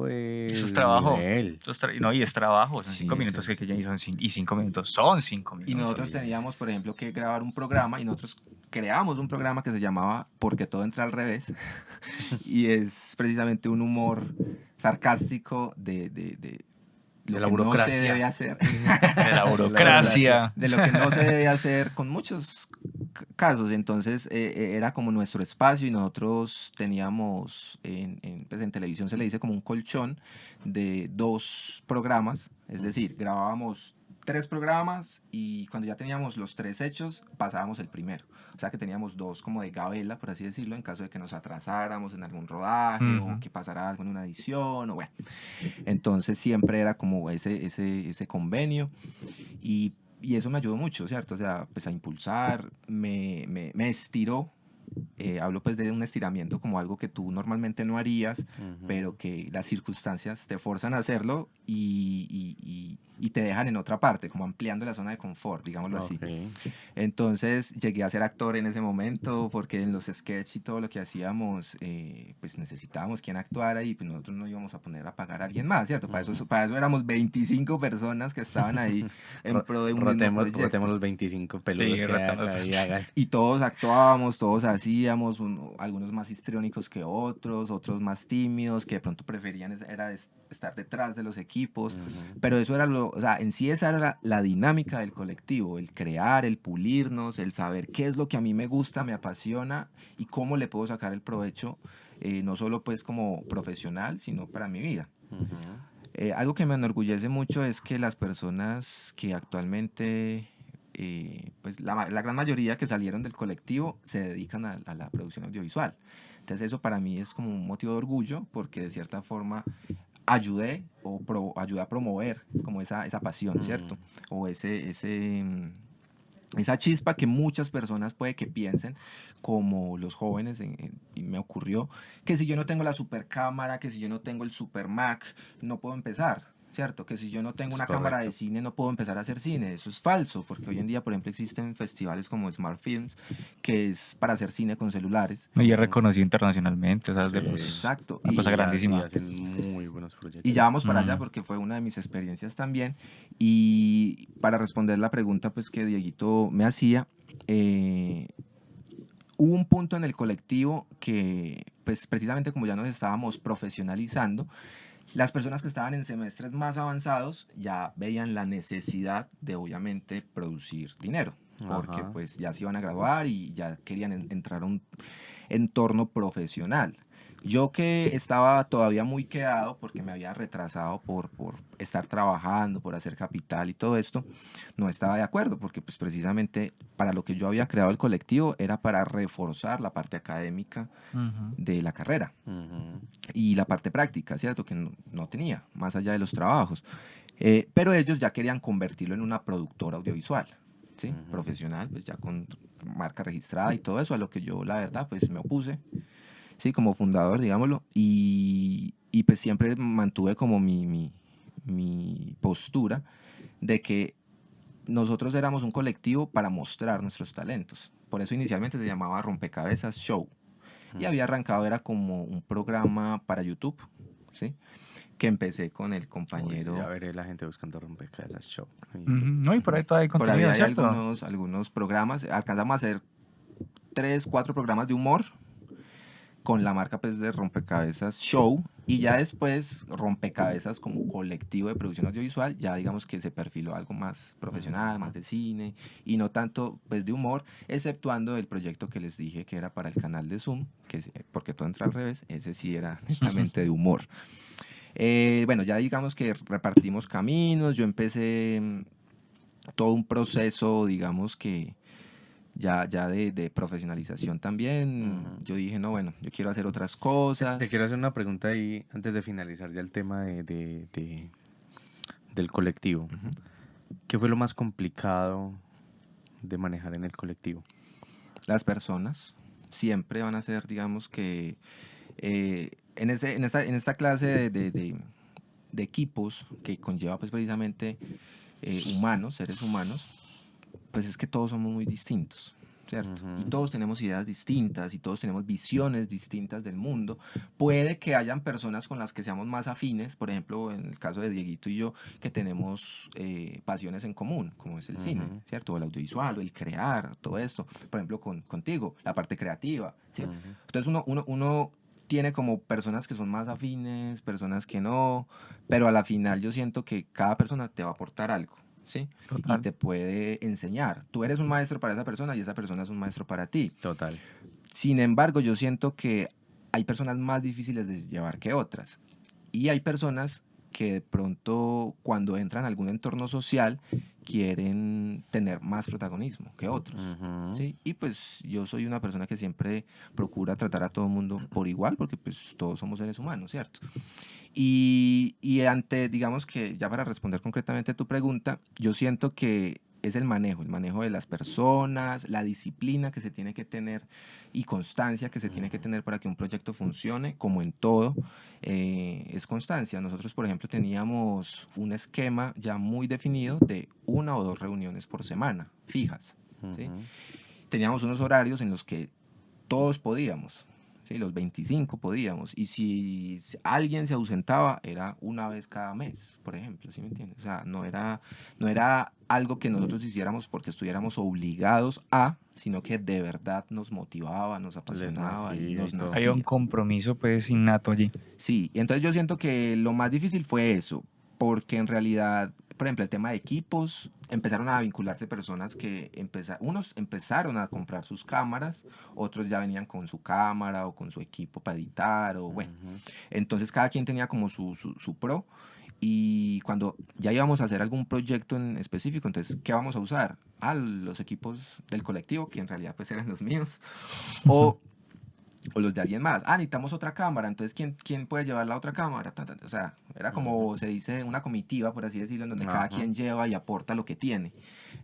es es trabajo. nivel. No, y es trabajo. Son Sí, 5 minutos eso que es. ya y y 5 minutos son 5 Y minutos. nosotros teníamos, por ejemplo, que grabar un programa y nosotros creamos un programa que se llamaba Porque todo entra al revés y es precisamente un humor sarcástico de lo la que no se burocracia. debe hacer. De la burocracia. De lo que no se debe hacer con muchos casos. Entonces era como nuestro espacio y nosotros teníamos pues en televisión se le dice como un colchón de 2 programas, es decir, grabábamos 3 programas y cuando ya teníamos los 3 hechos pasábamos el primero. O sea que teníamos 2 como de gabela, por así decirlo, en caso de que nos atrasáramos en algún rodaje o Ujú. que pasara algo en una edición o bueno. Entonces siempre era como ese convenio y eso me ayudó mucho, ¿cierto? O sea, pues a impulsar, me estiró. Hablo pues de un estiramiento como algo que tú normalmente no harías, Ujú. pero que las circunstancias te forzan a hacerlo y te dejan en otra parte, como ampliando la zona de confort, digámoslo así. Ok. Entonces llegué a ser actor en ese momento porque en los sketches y todo lo que hacíamos, pues necesitábamos quien actuara y pues nosotros no íbamos a poner a pagar a alguien más, ¿cierto? Para eso éramos 25 personas que estaban ahí en pro de un mismo proyecto. Rotemos los 25 peludos Sí, que hay acá y hagan. Y todos actuábamos, todos hacíamos, algunos más histriónicos que otros más tímidos, que de pronto preferían estar detrás de los equipos. Ujú. Pero eso era o sea, en sí esa era la dinámica del colectivo, el crear, el pulirnos, el saber qué es lo que a mí me gusta, me apasiona y cómo le puedo sacar el provecho, no solo pues como profesional, sino para mi vida. Ujú. Algo que me enorgullece mucho es que las personas que actualmente, pues la gran mayoría que salieron del colectivo se dedican a la producción audiovisual. Entonces eso para mí es como un motivo de orgullo porque de cierta forma ayudé ayudé a promover como esa pasión, ¿cierto? O esa chispa que muchas personas puede que piensen, como los jóvenes, y me ocurrió, que si yo no tengo la super cámara, que si yo no tengo el super Mac, no puedo empezar, ¿cierto? Que si yo no tengo Es una cámara de correcto. cine, no puedo empezar a hacer cine. Eso es falso, porque hoy en día, por ejemplo, existen festivales como Smart Films, que es para hacer cine con celulares. Y es reconocido internacionalmente, o sea, es de Sí. Exacto. una cosa Y grandísima. hacen muy buenos proyectos. Y ya vamos para allá Mm. porque fue una de mis experiencias también. Y para responder la pregunta pues que Dieguito me hacía, hubo un punto en el colectivo que pues precisamente como ya nos estábamos profesionalizando, las personas que estaban en semestres más avanzados ya veían la necesidad de obviamente producir dinero, porque Ajá. pues ya se iban a graduar y ya querían entrar a un entorno profesional. Yo que estaba todavía muy quedado porque me había retrasado por estar trabajando, por hacer capital y todo esto, no estaba de acuerdo porque pues precisamente para lo que yo había creado el colectivo era para reforzar la parte académica Ujú. de la carrera Ujú. y la parte práctica, ¿cierto? Que no tenía, más allá de los trabajos. Pero ellos ya querían convertirlo en una productora audiovisual, ¿sí? Ujú. Profesional, pues ya con marca registrada y todo eso, a lo que yo la verdad pues me opuse, sí, como fundador, digámoslo, y pues siempre mantuve como mi postura de que nosotros éramos un colectivo para mostrar nuestros talentos. Por eso inicialmente se llamaba Rompecabezas Show. Y había arrancado, era como un programa para YouTube, ¿sí? Que empecé con el Uy, ya compañero. veré la gente buscando rompecabezas show. Y Ujú. No, y por ahí todavía hay Por ahí contenido, hay ¿cierto? algunos programas. Alcanzamos a hacer 3, 4 programas de humor con la marca pues, de Rompecabezas Show. Y ya después, Rompecabezas como colectivo de producción audiovisual, ya digamos que se perfiló algo más profesional, más de cine, y no tanto pues de humor, exceptuando el proyecto que les dije que era para el canal de Zoom, porque todo entra al revés, ese sí era netamente de humor. Bueno, ya digamos que repartimos caminos, yo empecé todo un proceso, digamos que ya de profesionalización también. Ujú. Yo dije, no, bueno, yo quiero hacer otras Te cosas. quiero hacer una pregunta ahí antes de finalizar ya el tema del colectivo. Ujú. ¿Qué fue lo más complicado de manejar en el colectivo? Las personas siempre van a ser, digamos que, en esta clase de equipos que conlleva pues precisamente humanos, seres humanos, pues es que todos somos muy distintos, ¿cierto? Y Ujú. todos tenemos ideas distintas y todos tenemos visiones distintas del mundo. Puede que hayan personas con las que seamos más afines, por ejemplo, en el caso de Dieguito y yo, que tenemos pasiones en común, como es el cine, Ujú. ¿cierto? O el audiovisual, o el crear, todo esto. Por ejemplo, contigo, la parte creativa, ¿cierto? Ujú. Entonces uno tiene como personas que son más afines, personas que no, pero a la final yo siento que cada persona te va a aportar algo, ¿sí? Y Total. te puede enseñar. Tú eres un maestro para esa persona y esa persona es un maestro para ti. Total. Sin embargo, yo siento que hay personas más difíciles de llevar que otras. Y hay personas que de pronto cuando entran a algún entorno social quieren tener más protagonismo que otros. Ujú. ¿Sí? Y pues yo soy una persona que siempre procura tratar a todo el mundo por igual porque pues todos somos seres humanos, ¿cierto? Y ante, digamos que ya para responder concretamente tu pregunta, yo siento que es el manejo de las personas, la disciplina que se tiene que tener y constancia que se tiene que tener para que un proyecto funcione, como en todo, es constancia. Nosotros, por ejemplo, teníamos un esquema ya muy definido de 1 o 2 reuniones por semana, fijas, ¿sí? Ujú. Teníamos unos horarios en los que todos podíamos, ¿sí? Los 25 podíamos. Y si alguien se ausentaba, era una vez cada mes, por ejemplo, ¿sí me entiendes? O sea, no era algo que nosotros hiciéramos porque estuviéramos obligados a, sino que de verdad nos motivaba, nos Les apasionaba y nacía y nos todo. Hay un nacía. compromiso pues innato allí. Sí, y entonces yo siento que lo más difícil fue eso, porque en realidad, por ejemplo, el tema de equipos, empezaron a vincularse personas que unos empezaron a comprar sus cámaras, otros ya venían con su cámara o con su equipo para editar, o bueno, Ujú. entonces cada quien tenía como su pro, y cuando ya íbamos a hacer algún proyecto en específico, entonces, ¿qué vamos a usar? Ah, los equipos del colectivo, que en realidad pues eran los míos, o los de alguien más. Ah, necesitamos otra cámara, entonces ¿quién puede llevar la otra cámara? O sea, era Ujú. como se dice una comitiva, por así decirlo, en donde cada Ajá. quien lleva y aporta lo que tiene.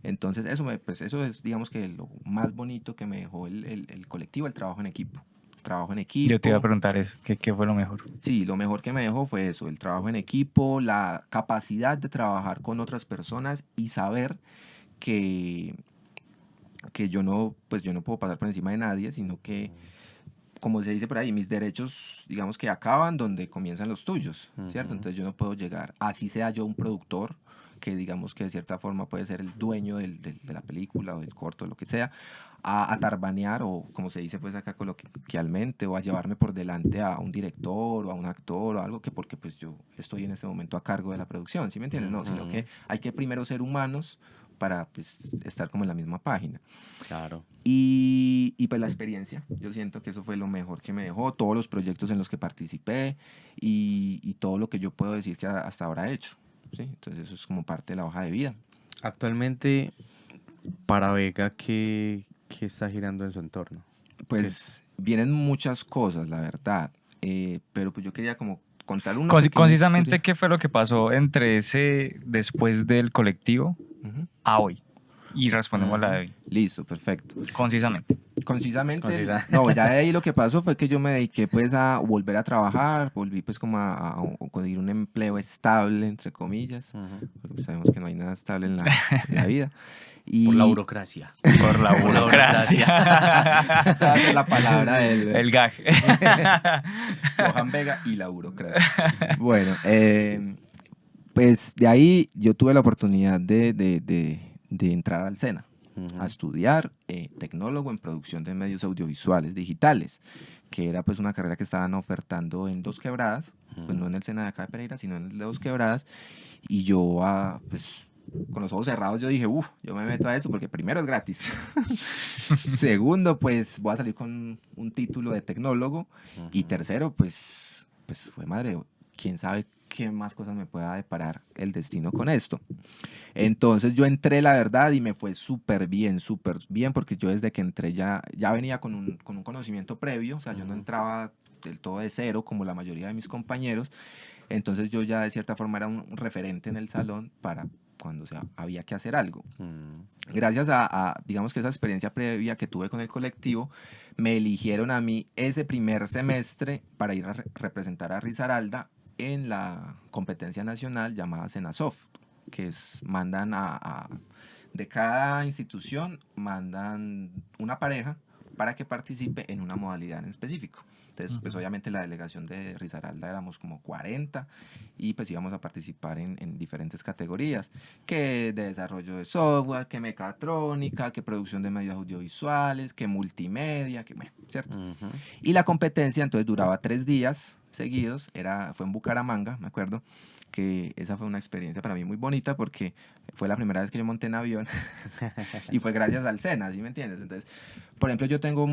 Entonces pues eso es, digamos que lo más bonito que me dejó el colectivo, el trabajo en equipo. Trabajo en Yo te iba a equipo. preguntar eso, ¿qué fue lo mejor? Sí, lo mejor que me dejó fue eso, el trabajo en equipo, la capacidad de trabajar con otras personas y saber que, que yo no puedo pasar por encima de nadie, sino que como se dice por ahí, mis derechos, digamos que acaban donde comienzan los tuyos, ¿cierto? Ujú. Entonces yo no puedo llegar, así sea yo un productor, que digamos que de cierta forma puede ser el dueño de la película o del corto, lo que sea, a tarbanear o como se dice pues acá coloquialmente, o a llevarme por delante a un director o a un actor o algo que porque pues yo estoy en este momento a cargo de la producción, ¿sí me entiendes? No, sino Ujú. que hay que primero ser humanos para pues estar como en la misma página. Claro. Y pues la experiencia, yo siento que eso fue lo mejor que me dejó, todos los proyectos en los que participé y todo lo que yo puedo decir que hasta ahora he hecho, ¿sí? Entonces eso es como parte de la hoja de vida. Actualmente, para Vega, ¿qué está girando en su entorno? Pues vienen muchas cosas, la verdad, pero pues yo quería como contar una pequeña Concisamente, historia. ¿qué fue lo que pasó entre después del colectivo Ujú. a hoy? Y respondemos la de hoy. Listo, perfecto. Concisamente. Concisamente, Concisa. no, ya de ahí lo que pasó fue que yo me dediqué pues a volver a trabajar, volví pues como a conseguir un empleo estable, entre comillas, Ujú. porque pues sabemos que no hay nada estable en la vida. Por la Y burocracia. Por la Por la burocracia. esa va a ser la palabra del El gag. Johan Vega y la burocracia. Bueno, pues de ahí yo tuve la oportunidad de entrar al SENA a estudiar tecnólogo en producción de medios audiovisuales digitales, que era pues una carrera que estaban ofertando en Dos Quebradas, pues no en el SENA de acá de Pereira, sino en el de Dos Quebradas, y yo pues con los ojos cerrados yo dije, yo me meto a eso porque primero es gratis. Segundo, pues voy a salir con un título de tecnólogo. Y tercero, pues fue madre, quién sabe qué más cosas me pueda deparar el destino con esto. Entonces yo entré, la verdad, y me fue súper bien, porque yo desde que entré ya venía con un conocimiento previo, o sea, yo no entraba del todo de cero como la mayoría de mis compañeros. Entonces yo ya de cierta forma era un referente en el salón para cuando había que hacer algo. Gracias digamos que esa experiencia previa que tuve con el colectivo, me eligieron a mí ese primer semestre para ir a representar a Risaralda en la competencia nacional llamada Senasoft, que mandan de cada institución, mandan una pareja para que participe en una modalidad en específico. Entonces, pues obviamente la delegación de Risaralda éramos como 40 y pues íbamos a participar en diferentes categorías, que de desarrollo de software, que mecatrónica, que producción de medios audiovisuales, que multimedia, ¿cierto? Y la competencia entonces duraba 3 días seguidos, fue en Bucaramanga, me acuerdo, que esa fue una experiencia para mí muy bonita porque fue la primera vez que yo monté en avión y fue gracias al SENA, ¿sí me entiendes? Entonces, por ejemplo, yo tengo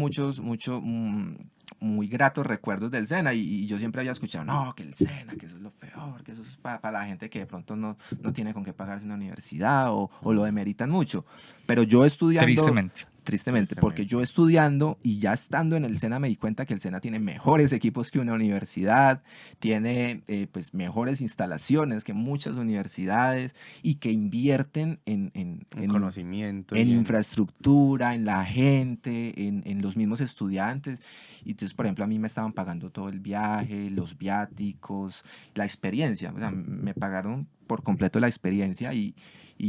muy gratos recuerdos del SENA y yo siempre había escuchado, no, que el SENA, que eso es lo peor, que eso es para la gente que de pronto no tiene con qué pagarse una universidad o lo demeritan mucho. Pero yo estudiando... Tristemente, porque yo estudiando y ya estando en el SENA me di cuenta que el SENA tiene mejores equipos que una universidad, tiene pues mejores instalaciones que muchas universidades y que invierten en conocimiento. En infraestructura, en la gente, en los mismos estudiantes. Y entonces, por ejemplo, a mí me estaban pagando todo el viaje, los viáticos, la experiencia. O sea, me pagaron por completo la experiencia y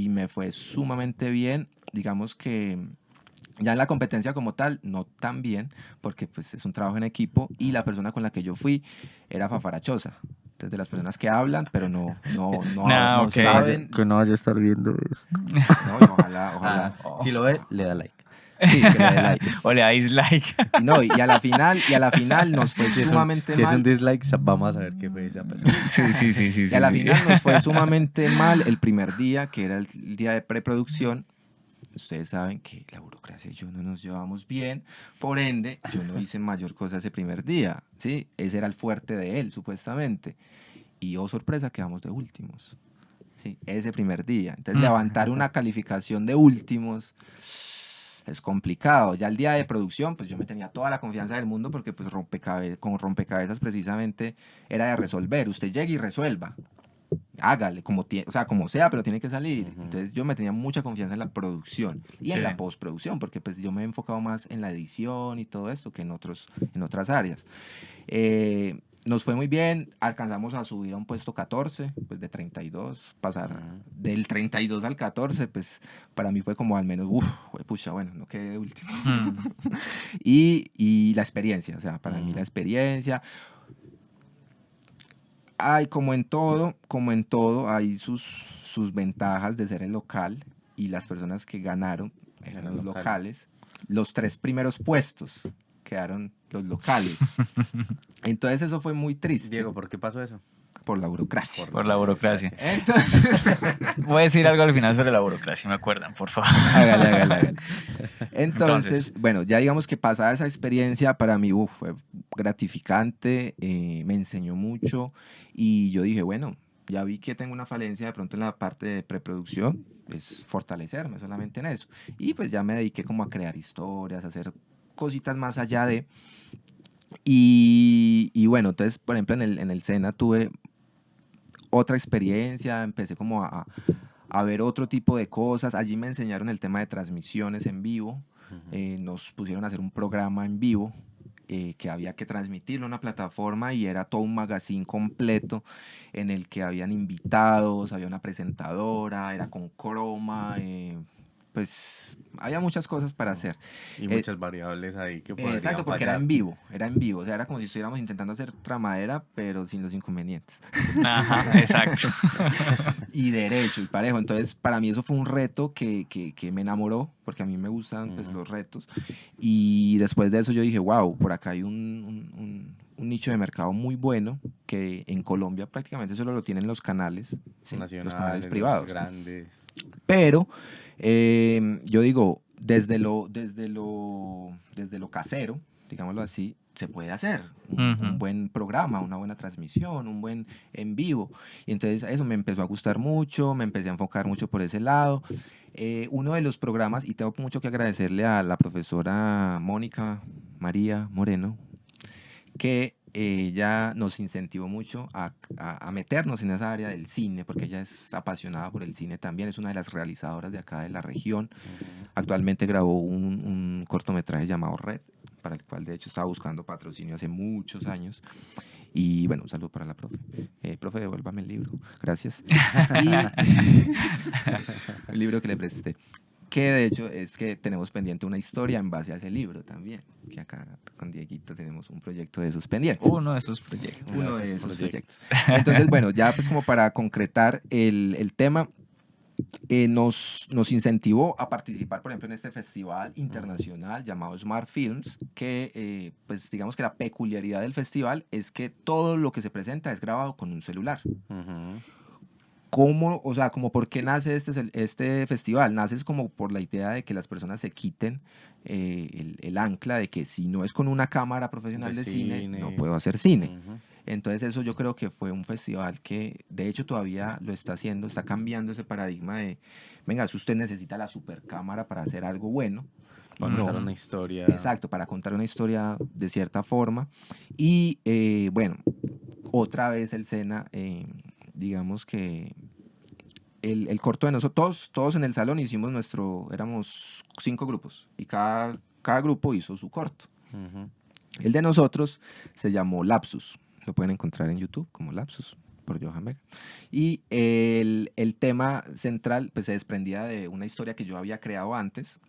me fue sumamente bien. Digamos que... Ya en la competencia como tal, no tan bien, porque pues es un trabajo en equipo y la persona con la que yo fui era fafarachosa. Entonces, de las personas que hablan, pero no okay. saben. Que no vaya a estar viendo eso. No, y ojalá. Si lo ve, le da like. Sí, que le dé like. O le da dislike. No, y a la final nos fue sumamente Si es un mal. dislike, vamos a ver qué fue esa persona. Sí. Y a la final nos fue sumamente mal el primer día, que era el día de preproducción. Ustedes saben que la burocracia y yo no nos llevamos bien, por ende, yo no hice mayor cosa ese primer día, ¿sí? Ese era el fuerte de él, supuestamente. Y oh, sorpresa, quedamos de últimos, ¿sí? Ese primer día. Entonces, levantar una calificación de últimos es complicado. Ya el día de producción, pues yo me tenía toda la confianza del mundo porque pues con rompecabezas precisamente era de resolver. Usted llegue y resuelva. Hágale, como sea, pero tiene que salir. Entonces yo me tenía mucha confianza en la producción y en la postproducción, porque pues yo me he enfocado más en la edición y todo esto que en otras áreas. Nos fue muy bien, alcanzamos a subir a un puesto 14, pues de 32, pasar del 32 al 14, pues para mí fue como al menos, pucha, bueno, no quedé de último. Y la experiencia, o sea, para mí la experiencia... como en todo, hay sus ventajas de ser el local y las personas que ganaron eran los locales. Los 3 primeros puestos quedaron los locales. Entonces eso fue muy triste. Diego, ¿por qué pasó eso? por la burocracia. Por la burocracia. Entonces, Voy a decir algo al final sobre la burocracia, me acuerdan, por favor. hágale. Entonces. Entonces, bueno, ya digamos que pasada esa experiencia, para mí fue gratificante, me enseñó mucho y yo dije, bueno, ya vi que tengo una falencia de pronto en la parte de preproducción, es fortalecerme solamente en eso. Y pues ya me dediqué como a crear historias, a hacer cositas más allá de... Y bueno, entonces, por ejemplo, en el SENA tuve otra experiencia, empecé como a ver otro tipo de cosas. Allí me enseñaron el tema de transmisiones en vivo. Nos pusieron a hacer un programa en vivo que había que transmitirlo a una plataforma y era todo un magazine completo en el que habían invitados, había una presentadora, era con croma, pues había muchas cosas para hacer. Y muchas variables ahí que podrían Exacto, porque fallar. era en vivo, o sea, era como si estuviéramos intentando hacer tramadera, pero sin los inconvenientes. Ajá, exacto. Y derecho y parejo. Entonces, para mí eso fue un reto que me enamoró, porque a mí me gustan pues, los retos. Y después de eso yo dije, wow, por acá hay un nicho de mercado muy bueno que en Colombia prácticamente solo lo tienen los canales, ¿sí? Los canales Nacionales, privados. los grandes. Pero yo digo, desde lo casero, digámoslo así, se puede hacer un buen programa, una buena transmisión, un buen en vivo. Y entonces eso me empezó a gustar mucho, me empecé a enfocar mucho por ese lado. Uno de los programas, y tengo mucho que agradecerle a la profesora Mónica María Moreno, que ella nos incentivó mucho a meternos en esa área del cine, porque ella es apasionada por el cine también, es una de las realizadoras de acá de la región. Actualmente grabó un cortometraje llamado Red, para el cual de hecho estaba buscando patrocinio hace muchos años. Y bueno, un saludo para la profe. Profe, devuélvame el libro. Gracias. El libro que le presté. Que de hecho es que tenemos pendiente una historia en base a ese libro también. Que acá con Dieguito tenemos un proyecto de esos pendientes. Uno de esos proyectos. Uno de esos proyectos. Entonces, bueno, ya pues como para concretar el tema, nos incentivó a participar, por ejemplo, en este festival internacional llamado Smart Films, que pues digamos que la peculiaridad del festival es que todo lo que se presenta es grabado con un celular. ¿Cómo, o sea, como por qué nace este festival? Nace es como por la idea de que las personas se quiten el ancla de que si no es con una cámara profesional de cine, no puedo hacer cine. Entonces eso yo creo que fue un festival que de hecho todavía lo está haciendo, está cambiando ese paradigma de, venga, si usted necesita la supercámara para hacer algo bueno. Para contar una historia. Exacto, para contar una historia de cierta forma. Y bueno, otra vez el SENA, digamos que el corto de nosotros, todos en el salón hicimos éramos 5 grupos y cada grupo hizo su corto. El de nosotros se llamó Lapsus. Lo pueden encontrar en YouTube como Lapsus, por Johan Vega. Y el tema central pues, se desprendía de una historia que yo había creado antes,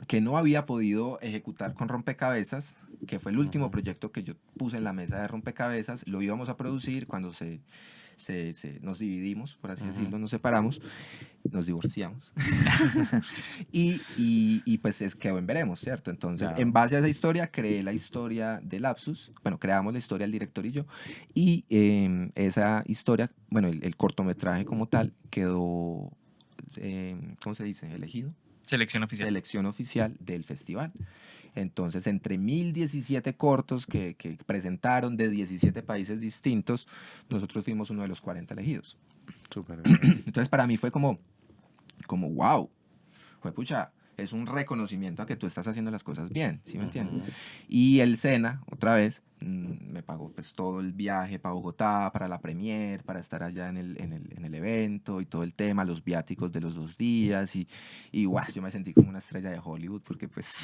que no había podido ejecutar con Rompecabezas, que fue el último proyecto que yo puse en la mesa de Rompecabezas. Lo íbamos a producir cuando nos dividimos, por así decirlo, nos separamos, nos divorciamos. y pues quedó en veremos, ¿cierto? Entonces, en base a esa historia, creé la historia de Lapsus. Bueno, creamos la historia el director y yo. Y esa historia, bueno, el cortometraje como tal, quedó, ¿cómo se dice? Elegido. Selección oficial. Selección oficial del festival. Entonces, entre 1017 cortos que presentaron de 17 países distintos, nosotros fuimos uno de los 40 elegidos. Súper bien. Entonces, para mí fue como wow, fue pucha, es un reconocimiento a que tú estás haciendo las cosas bien, ¿sí me entiendes? Y el SENA, otra vez, me pagó pues todo el viaje para Bogotá, para la premier, para estar allá en el evento y todo el tema, los viáticos de los 2 días y guau, yo me sentí como una estrella de Hollywood porque pues,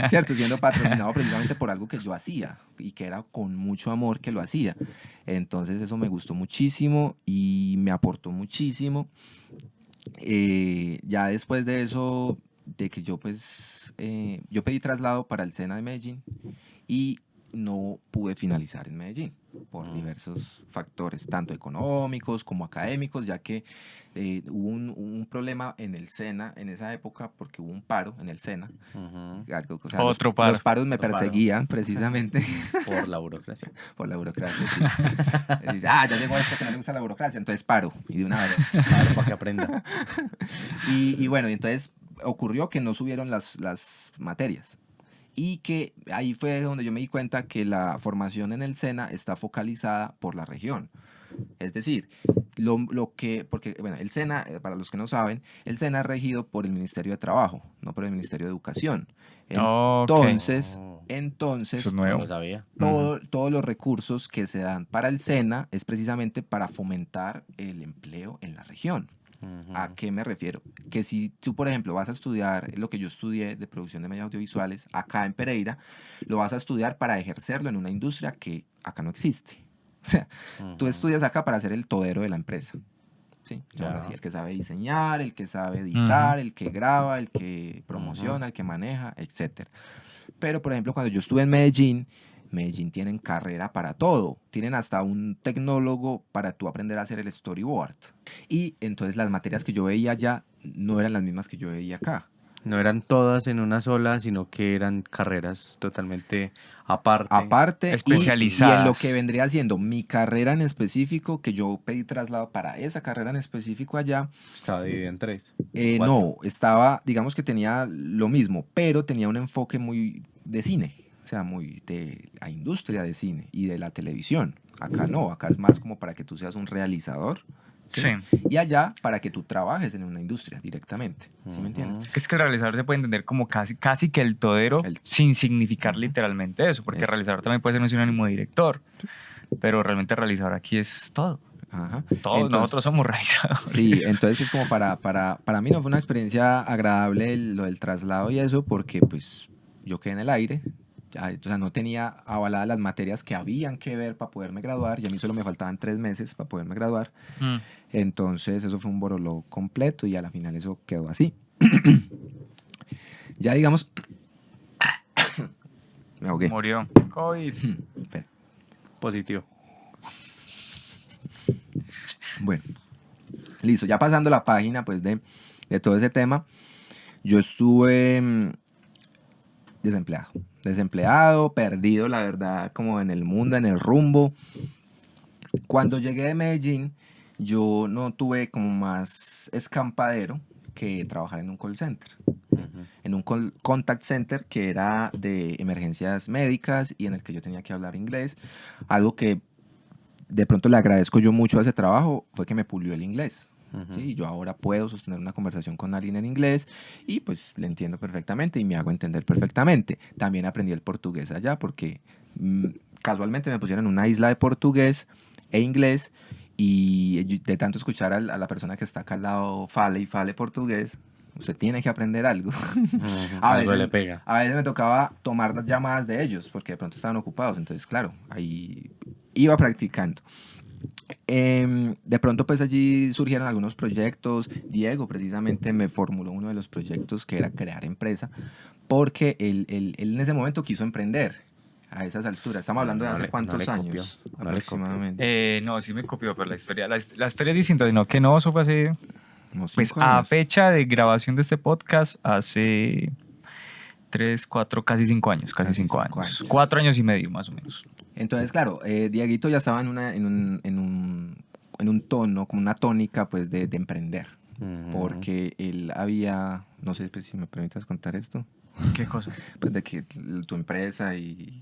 cierto, siendo patrocinado precisamente por algo que yo hacía y que era con mucho amor que lo hacía. Entonces eso me gustó muchísimo y me aportó muchísimo. Ya después de eso, de que yo pues, yo pedí traslado para el SENA de Medellín y no pude finalizar en Medellín por diversos factores, tanto económicos como académicos, ya que hubo un problema en el SENA en esa época porque hubo un paro en el SENA. O sea, Otro paro. los paros me Otro paro. perseguían precisamente Por la burocracia. por la burocracia. Sí. Dice, ya llegó esto que no le gusta la burocracia, entonces paro y de una vez. Para que aprenda. Y bueno, entonces ocurrió que no subieron las materias. Y que ahí fue donde yo me di cuenta que la formación en el SENA está focalizada por la región. Es decir, porque bueno, el SENA, para los que no saben, el SENA es regido por el Ministerio de Trabajo, no por el Ministerio de Educación. Ok. Entonces, Oh. entonces Eso es No nuevo. lo sabía. todos los recursos que se dan para el SENA es precisamente para fomentar el empleo en la región. ¿A qué me refiero? Que si tú, por ejemplo, vas a estudiar lo que yo estudié de producción de medios audiovisuales acá en Pereira, lo vas a estudiar para ejercerlo en una industria que acá no existe. O sea, tú estudias acá para ser el todero de la empresa. ¿Sí? Ya. Así, el que sabe diseñar, el que sabe editar, el que graba, el que promociona, el que maneja, etc. Pero, por ejemplo, cuando yo estuve en Medellín, Medellín tienen carrera para todo. Tienen hasta un tecnólogo para tú aprender a hacer el storyboard. Y entonces las materias que yo veía allá no eran las mismas que yo veía acá. No eran todas en una sola, sino que eran carreras totalmente aparte. Aparte, y en lo Especializadas. que vendría siendo mi carrera en específico, que yo pedí traslado para esa carrera en específico allá, Estaba dividida en 3. no, estaba, digamos que tenía lo mismo, pero tenía un enfoque muy de cine, o sea, muy de la industria de cine y de la televisión. Acá no, acá es más como para que tú seas un realizador. Sí. Y allá para que tú trabajes en una industria directamente. ¿Sí me entiendes? Es que el realizador se puede entender como casi que el todero, sin significar literalmente eso, porque Eso. realizador también puede ser un sinónimo de director, pero realmente realizador aquí es todo. Ajá. Todos Entonces, nosotros somos realizadores. sí, entonces pues como para mí no fue una experiencia agradable lo del traslado y eso, porque pues yo quedé en el aire, o sea, no tenía avaladas las materias que habían que ver para poderme graduar, y a mí solo me faltaban 3 meses para poderme graduar. Entonces eso fue un boroló completo y a la final eso quedó así. Ya digamos... me ahogué. Murió. COVID. Espera. Positivo. Bueno, listo. Ya pasando la página pues de todo ese tema, yo estuve desempleado, perdido, la verdad, como en el mundo, en el rumbo. Cuando llegué de Medellín, yo no tuve como más escampadero que trabajar en un call center. En un contact center que era de emergencias médicas y en el que yo tenía que hablar inglés. Algo que de pronto le agradezco yo mucho a ese trabajo fue que me pulió el inglés. ¿Sí? Yo ahora puedo sostener una conversación con alguien en inglés y pues le entiendo perfectamente y me hago entender perfectamente. También aprendí el portugués allá porque casualmente me pusieron en una isla de portugués e inglés, y de tanto escuchar a la persona que está acá al lado fale portugués, usted tiene que aprender algo. Algo le pega. A veces me tocaba tomar las llamadas de ellos porque de pronto estaban ocupados, entonces claro, ahí iba practicando. De pronto pues allí surgieron algunos proyectos. Diego precisamente me formuló uno de los proyectos que era crear empresa, porque él en ese momento quiso emprender a esas alturas. Estamos hablando de hace cuántos años aproximadamente. No, sí me copió, pero la historia es distinta, sino que no, eso fue hace, Unos pues 5 a años. fecha de grabación de este podcast, hace 3, 4, casi 5 años, casi 5 años. 4 años y medio más o menos. Entonces, claro, Dieguito ya estaba en un tono, como una tónica pues de emprender, porque él había, no sé pues, si me permitas contar esto, ¿Qué cosa? pues de que tu empresa y...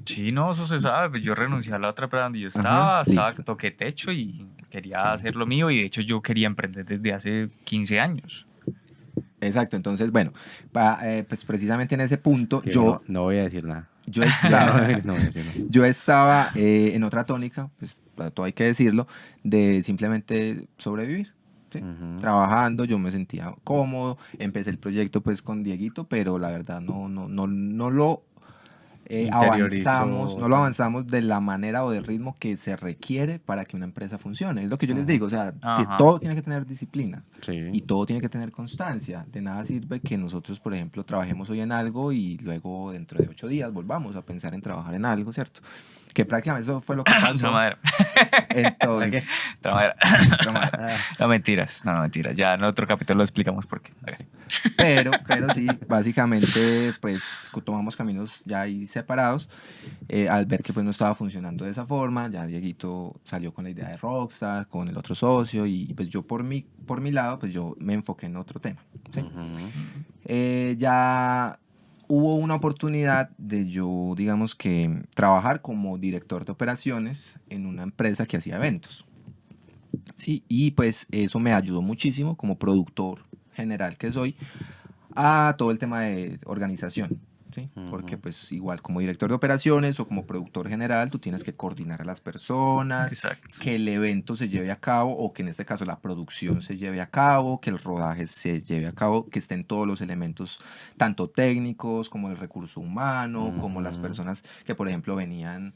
Sí, no, eso se sabe. Pues yo renuncié a la otra empresa donde yo Ajá, listo. toqué techo y quería hacer lo mío, y de hecho yo quería emprender desde hace 15 años. Exacto, entonces, bueno, pues precisamente en ese punto Que yo... no voy a decir nada. Yo estaba, No voy a decir nada. yo estaba en otra tónica, pues todo hay que decirlo, de simplemente sobrevivir. ¿Sí? Trabajando, yo me sentía cómodo, empecé el proyecto pues con Dieguito, pero la verdad no lo avanzamos, no lo todo. avanzamos de la manera o del ritmo que se requiere para que una empresa funcione. Es lo que yo les Ujú. digo, o sea, Ajá. todo tiene que tener disciplina y Sí. todo tiene que tener constancia. De nada sirve que nosotros, por ejemplo, trabajemos hoy en algo y luego dentro de 8 días volvamos a pensar en trabajar en algo, ¿cierto? Que prácticamente eso fue lo que No, pasó. madera. ¿La qué? Entonces, No, madera. toma. Ah, No, mentiras. No, mentiras. Ya en otro capítulo lo explicamos por qué. Pero sí, básicamente, pues tomamos caminos ya ahí separados. Al ver que pues no estaba funcionando de esa forma, ya Dieguito salió con la idea de Rockstar, con el otro socio, y pues yo por mi lado, pues yo me enfoqué en otro tema, ¿sí? ujú. Ya hubo una oportunidad de yo, digamos que, trabajar como director de operaciones en una empresa que hacía eventos, ¿sí? Y pues eso me ayudó muchísimo como productor general que soy a todo el tema de organización, ¿sí? Porque Ujú. pues igual como director de operaciones o como productor general tú tienes que coordinar a las personas, Exacto. que el evento se lleve a cabo o que en este caso la producción se lleve a cabo, que el rodaje se lleve a cabo, que estén todos los elementos tanto técnicos como el recurso humano, como las Ujú. personas que por ejemplo venían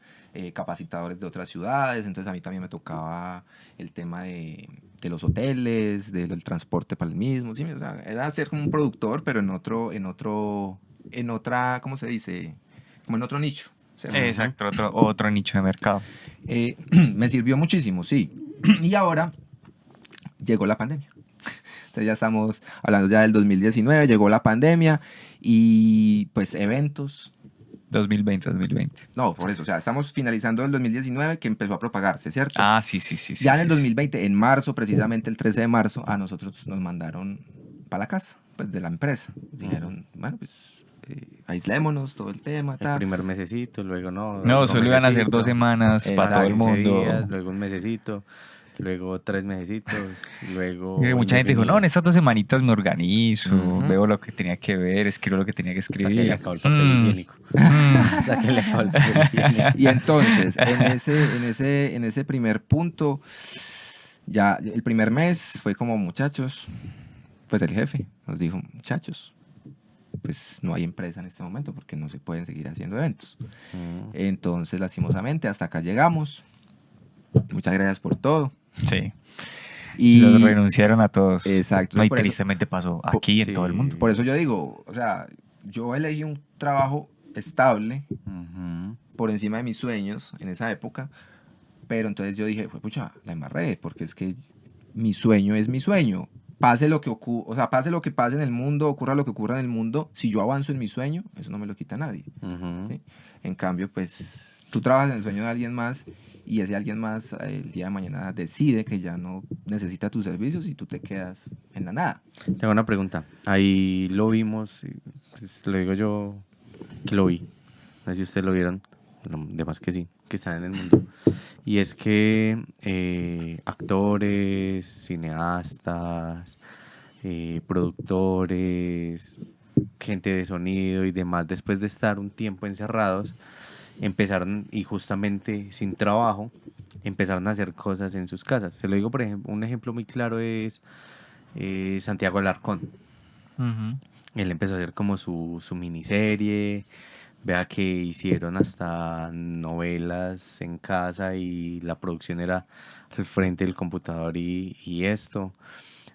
capacitadores de otras ciudades, entonces a mí también me tocaba el tema de los hoteles, del transporte para el mismo, ¿sí? O sea, era ser como un productor, pero en otra, ¿cómo se dice? Como en otro nicho, ¿cierto? Ujú. Exacto, otro nicho de mercado. Me sirvió muchísimo, sí. Y ahora llegó la pandemia. Entonces ya estamos hablando ya del 2019, llegó la pandemia y pues eventos. 2020. No, por eso, o sea, estamos finalizando el 2019 que empezó a propagarse, ¿cierto? Ah, sí, sí, sí, sí. Ya en el sí, sí. 2020, en marzo, precisamente el 13 de marzo, a nosotros nos mandaron para la casa, pues de la empresa. Dijeron, bueno, pues aislémonos, todo el tema, El ta. primer mesecito, luego no, No, otro solo iban a ser 2 mesecito, semanas para para todo el Exacto. 15 mundo. días, luego un mesecito, luego 3 mesecitos, Y luego mucha gente dijo, no, en indefinido. estas 2 semanitas me organizo, Ujú. veo lo que tenía que ver, escribo lo que tenía que Hasta que le escribir. acabó el papel higiénico. Hasta que le acabó el papel higiénico. Y entonces, en ese primer punto, ya el primer mes fue como, muchachos, pues el jefe nos dijo, muchachos, pues no hay empresa en este momento porque no se pueden seguir haciendo eventos. Mm. Entonces, lastimosamente, hasta acá llegamos. Muchas gracias por todo. Sí. Y Los renunciaron a todos. exacto, No, y por eso, tristemente pasó po- aquí en todo el mundo. Sí. por eso yo digo, o sea, yo elegí un trabajo estable Ujú. por encima de mis sueños en esa época, pero entonces yo dije, pucha, la embarré, porque es que mi sueño es mi sueño. Pase lo que o sea, pase lo que pase en el mundo, ocurra lo que ocurra en el mundo, si yo avanzo en mi sueño, eso no me lo quita nadie, Ujú. ¿sí? En cambio, pues tú trabajas en el sueño de alguien más y ese alguien más el día de mañana decide que ya no necesita tus servicios y tú te quedas en la nada. Tengo una pregunta. Ahí lo vimos, y, pues, lo digo yo que lo vi. No sé si ustedes lo vieron, de más que sí, que están en el mundo. Y es que actores, cineastas, productores, gente de sonido y demás, después de estar un tiempo encerrados, empezaron y justamente sin trabajo, empezaron a hacer cosas en sus casas. Se lo digo, por ejemplo, un ejemplo muy claro es Santiago Alarcón. Ujú. Él empezó a hacer como su miniserie. Vea que hicieron hasta novelas en casa y la producción era al frente del computador y esto.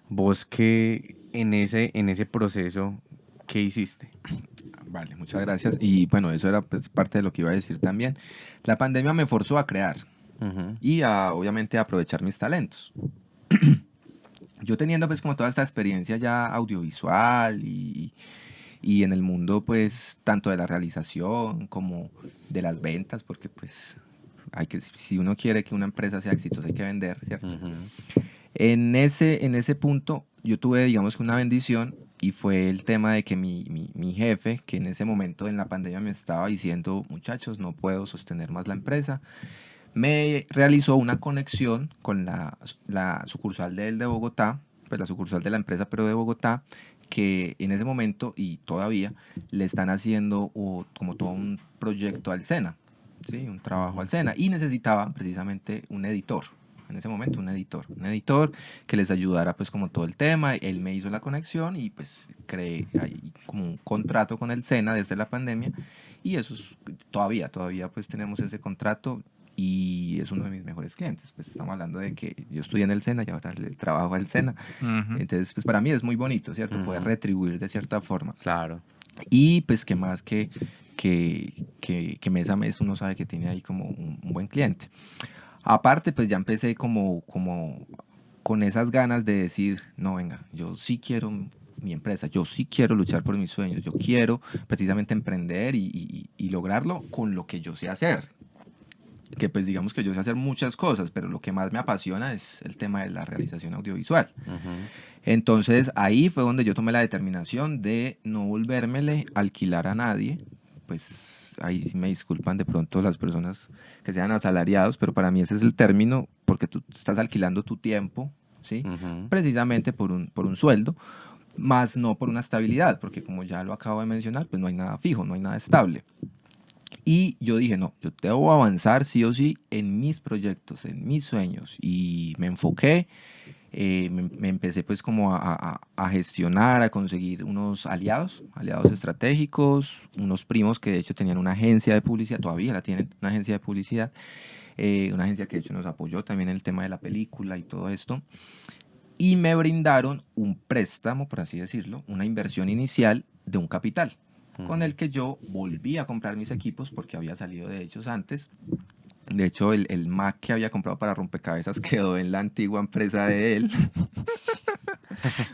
Vos que en ese proceso, ¿qué hiciste? Vale, muchas gracias. Y bueno, eso era pues, parte de lo que iba a decir también. La pandemia me forzó a crear Ujú. y a, obviamente, a aprovechar mis talentos. Yo teniendo pues como toda esta experiencia ya audiovisual y en el mundo pues tanto de la realización como de las ventas, porque pues hay que, si uno quiere que una empresa sea exitosa hay que vender, ¿cierto? Ujú. En ese punto yo tuve digamos que una bendición y fue el tema de que mi jefe, que en ese momento en la pandemia me estaba diciendo, muchachos, no puedo sostener más la empresa, me realizó una conexión con la sucursal de él de Bogotá, pues la sucursal de la empresa, pero de Bogotá, que en ese momento y todavía le están haciendo como todo un proyecto al SENA, ¿sí? Un trabajo al SENA, y necesitaban precisamente un editor. en ese momento un editor que les ayudara pues como todo el tema. Él me hizo la conexión y pues creé ahí como un contrato con el SENA desde la pandemia, y eso es, todavía pues tenemos ese contrato y es uno de mis mejores clientes. Pues estamos hablando de que yo estudié en el SENA y ahora le trabajo al SENA. Entonces pues para mí es muy bonito, ¿cierto? Poder retribuir de cierta forma. Claro. Y pues que más que mes a mes uno sabe que tiene ahí como un buen cliente. Aparte, pues ya empecé como con esas ganas de decir, no, venga, yo sí quiero mi empresa, yo sí quiero luchar por mis sueños, yo quiero precisamente emprender y lograrlo con lo que yo sé hacer. Que pues digamos que yo sé hacer muchas cosas, pero lo que más me apasiona es el tema de la realización audiovisual. Entonces ahí fue donde yo tomé la determinación de no volvérmele a alquilar a nadie. Pues ahí sí me disculpan de pronto las personas que sean asalariados, pero para mí ese es el término, porque tú estás alquilando tu tiempo, ¿sí? Precisamente por un sueldo, más no por una estabilidad, porque como ya lo acabo de mencionar, pues no hay nada fijo, no hay nada estable. Y yo dije, no, yo debo avanzar sí o sí en mis proyectos, en mis sueños, y me enfoqué. Me empecé pues como a gestionar, a conseguir unos aliados estratégicos, unos primos que de hecho tenían una agencia de publicidad, todavía la tienen, una agencia de publicidad, una agencia que de hecho nos apoyó también en el tema de la película y todo esto, y me brindaron un préstamo, por así decirlo, una inversión inicial de un capital, con el que yo volví a comprar mis equipos porque había salido de ellos antes. De hecho, el Mac que había comprado para rompecabezas quedó en la antigua empresa de él.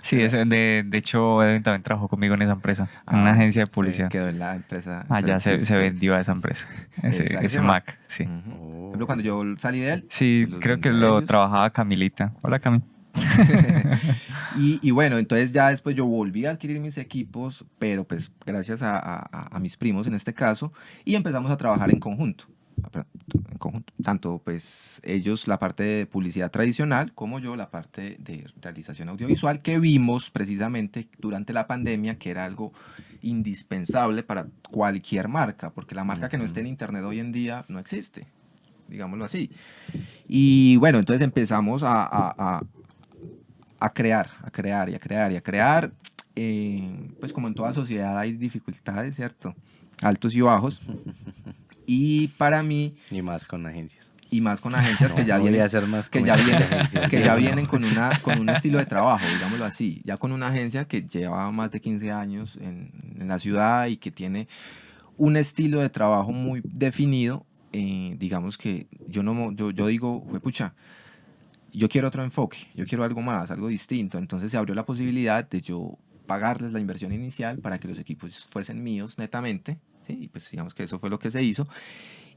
Sí, de hecho, Edwin también trabajó conmigo en esa empresa, en una agencia de publicidad. Quedó en la empresa. Allá se vendió a esa empresa, ese Mac, sí. Por ejemplo, cuando yo salí de él. Sí, creo que lo trabajaba Camilita. Hola, Cami. Y bueno, entonces ya después yo volví a adquirir mis equipos, pero pues gracias a mis primos en este caso, y empezamos a trabajar en conjunto. Tanto pues ellos la parte de publicidad tradicional como yo la parte de realización audiovisual, que vimos precisamente durante la pandemia que era algo indispensable para cualquier marca, porque la marca que no esté en internet hoy en día no existe, digámoslo así. Y bueno, entonces empezamos a crear. Pues como en toda sociedad hay dificultades, ¿cierto? Altos y bajos. Y para mí... Y más con agencias. No, que ya vienen con un estilo de trabajo, digámoslo así. Ya con una agencia que lleva más de 15 años en la ciudad y que tiene un estilo de trabajo muy definido. Digamos que yo digo, pucha, yo quiero otro enfoque, yo quiero algo más, algo distinto. Entonces se abrió la posibilidad de yo pagarles la inversión inicial para que los equipos fuesen míos netamente. Sí, y pues digamos que eso fue lo que se hizo.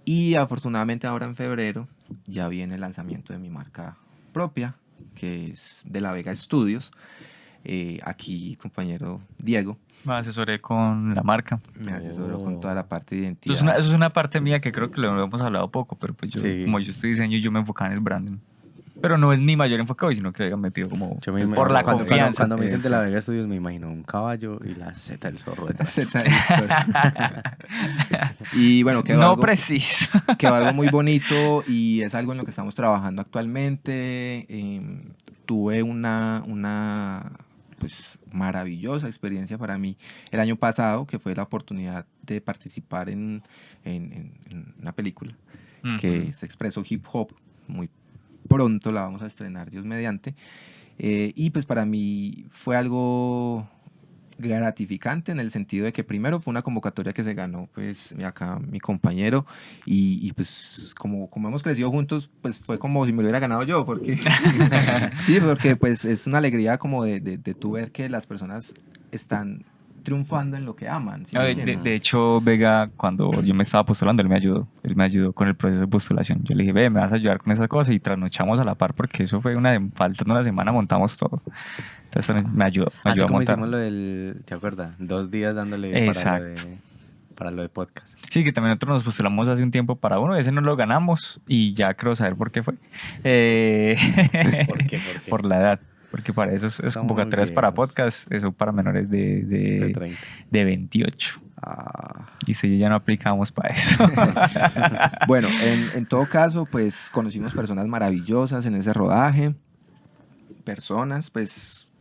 Y afortunadamente ahora en febrero ya viene el lanzamiento de mi marca propia, que es De La Vega Studios. Aquí, compañero Diego. Me asesoré con la marca. Me asesoró con toda la parte de identidad. Eso es una parte mía que creo que lo hemos hablado poco, pero pues yo, como yo estoy diseño, yo me enfocaba en el branding. Pero no es mi mayor enfoque hoy, sino que me pido como por la confianza. Cuando me dicen De La Vega Studios me imagino un caballo y la Z del zorro detrás. Y bueno, quedó preciso. Quedó algo muy bonito y es algo en lo que estamos trabajando actualmente. Tuve una pues maravillosa experiencia para mí el año pasado, que fue la oportunidad de participar en una película que es Expreso Hip Hop. Muy pronto la vamos a estrenar, Dios mediante. Y pues para mí fue algo gratificante en el sentido de que primero fue una convocatoria que se ganó pues acá mi compañero y pues como hemos crecido juntos, pues fue como si me lo hubiera ganado yo, porque sí, porque pues es una alegría como de tú ver que las personas están triunfando en lo que aman. ¿Sí? De hecho, Vega, cuando yo me estaba postulando, él me ayudó con el proceso de postulación. Yo le dije, me vas a ayudar con esa cosa, y trasnochamos a la par, porque eso fue faltando una semana montamos todo. Entonces me ayudó a montar. Como hicimos lo del, ¿te acuerdas? 2 días dándole para lo de podcast. Sí, que también nosotros nos postulamos hace un tiempo para uno, ese no lo ganamos y ya creo saber por qué fue. ¿Por qué? Por la edad. Porque para eso es convocatorias para podcast, eso para menores de 28. Y usted y yo ya no aplicamos para eso. Bueno, en todo caso, pues conocimos personas maravillosas en ese rodaje, personas pues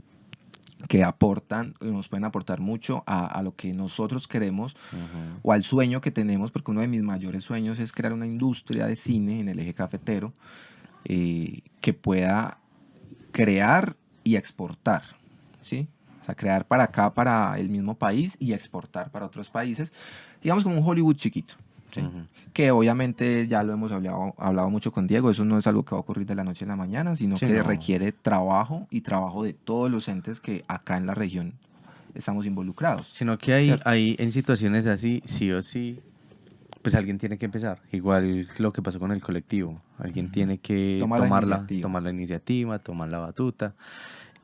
que aportan, nos pueden aportar mucho a lo que nosotros queremos o al sueño que tenemos, porque uno de mis mayores sueños es crear una industria de cine en el eje cafetero que pueda crear y exportar, ¿sí? O sea, crear para acá, para el mismo país y exportar para otros países, digamos como un Hollywood chiquito, ¿sí? Que obviamente ya lo hemos hablado mucho con Diego, eso no es algo que va a ocurrir de la noche a la mañana, sino Sí, que no. requiere trabajo y trabajo de todos los entes que acá en la región estamos involucrados. Sino que ¿Cierto? hay en situaciones así, sí o sí, pues alguien tiene que empezar. Igual lo que pasó con el colectivo. Alguien tiene que Toma la tomar iniciativa. la iniciativa, tomar la batuta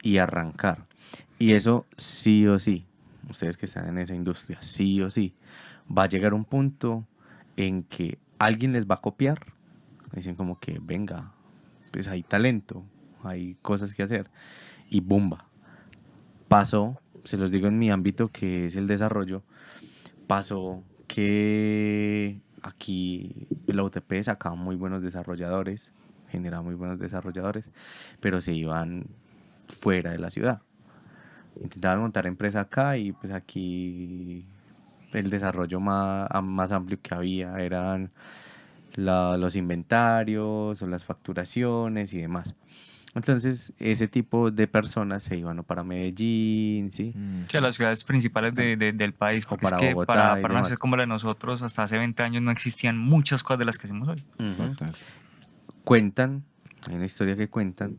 y arrancar. Y eso sí o sí, ustedes que están en esa industria, sí o sí, va a llegar un punto en que alguien les va a copiar. Dicen como que, venga, pues hay talento, hay cosas que hacer. Y bomba. Pasó, se los digo en mi ámbito que es el desarrollo, pasó que aquí la UTP sacaba muy buenos desarrolladores, generaba muy buenos desarrolladores, pero se iban fuera de la ciudad. Intentaban montar empresa acá y pues aquí el desarrollo más amplio que había eran los inventarios o las facturaciones y demás. Entonces ese tipo de personas se iban o para Medellín, ¿sí? Sí, a las ciudades principales del país, O porque es para que Bogotá y para una demás. ciudad como la de nosotros, hasta hace 20 años no existían muchas cosas de las que hacemos hoy. Ujú. Total. Cuentan, hay una historia que cuentan,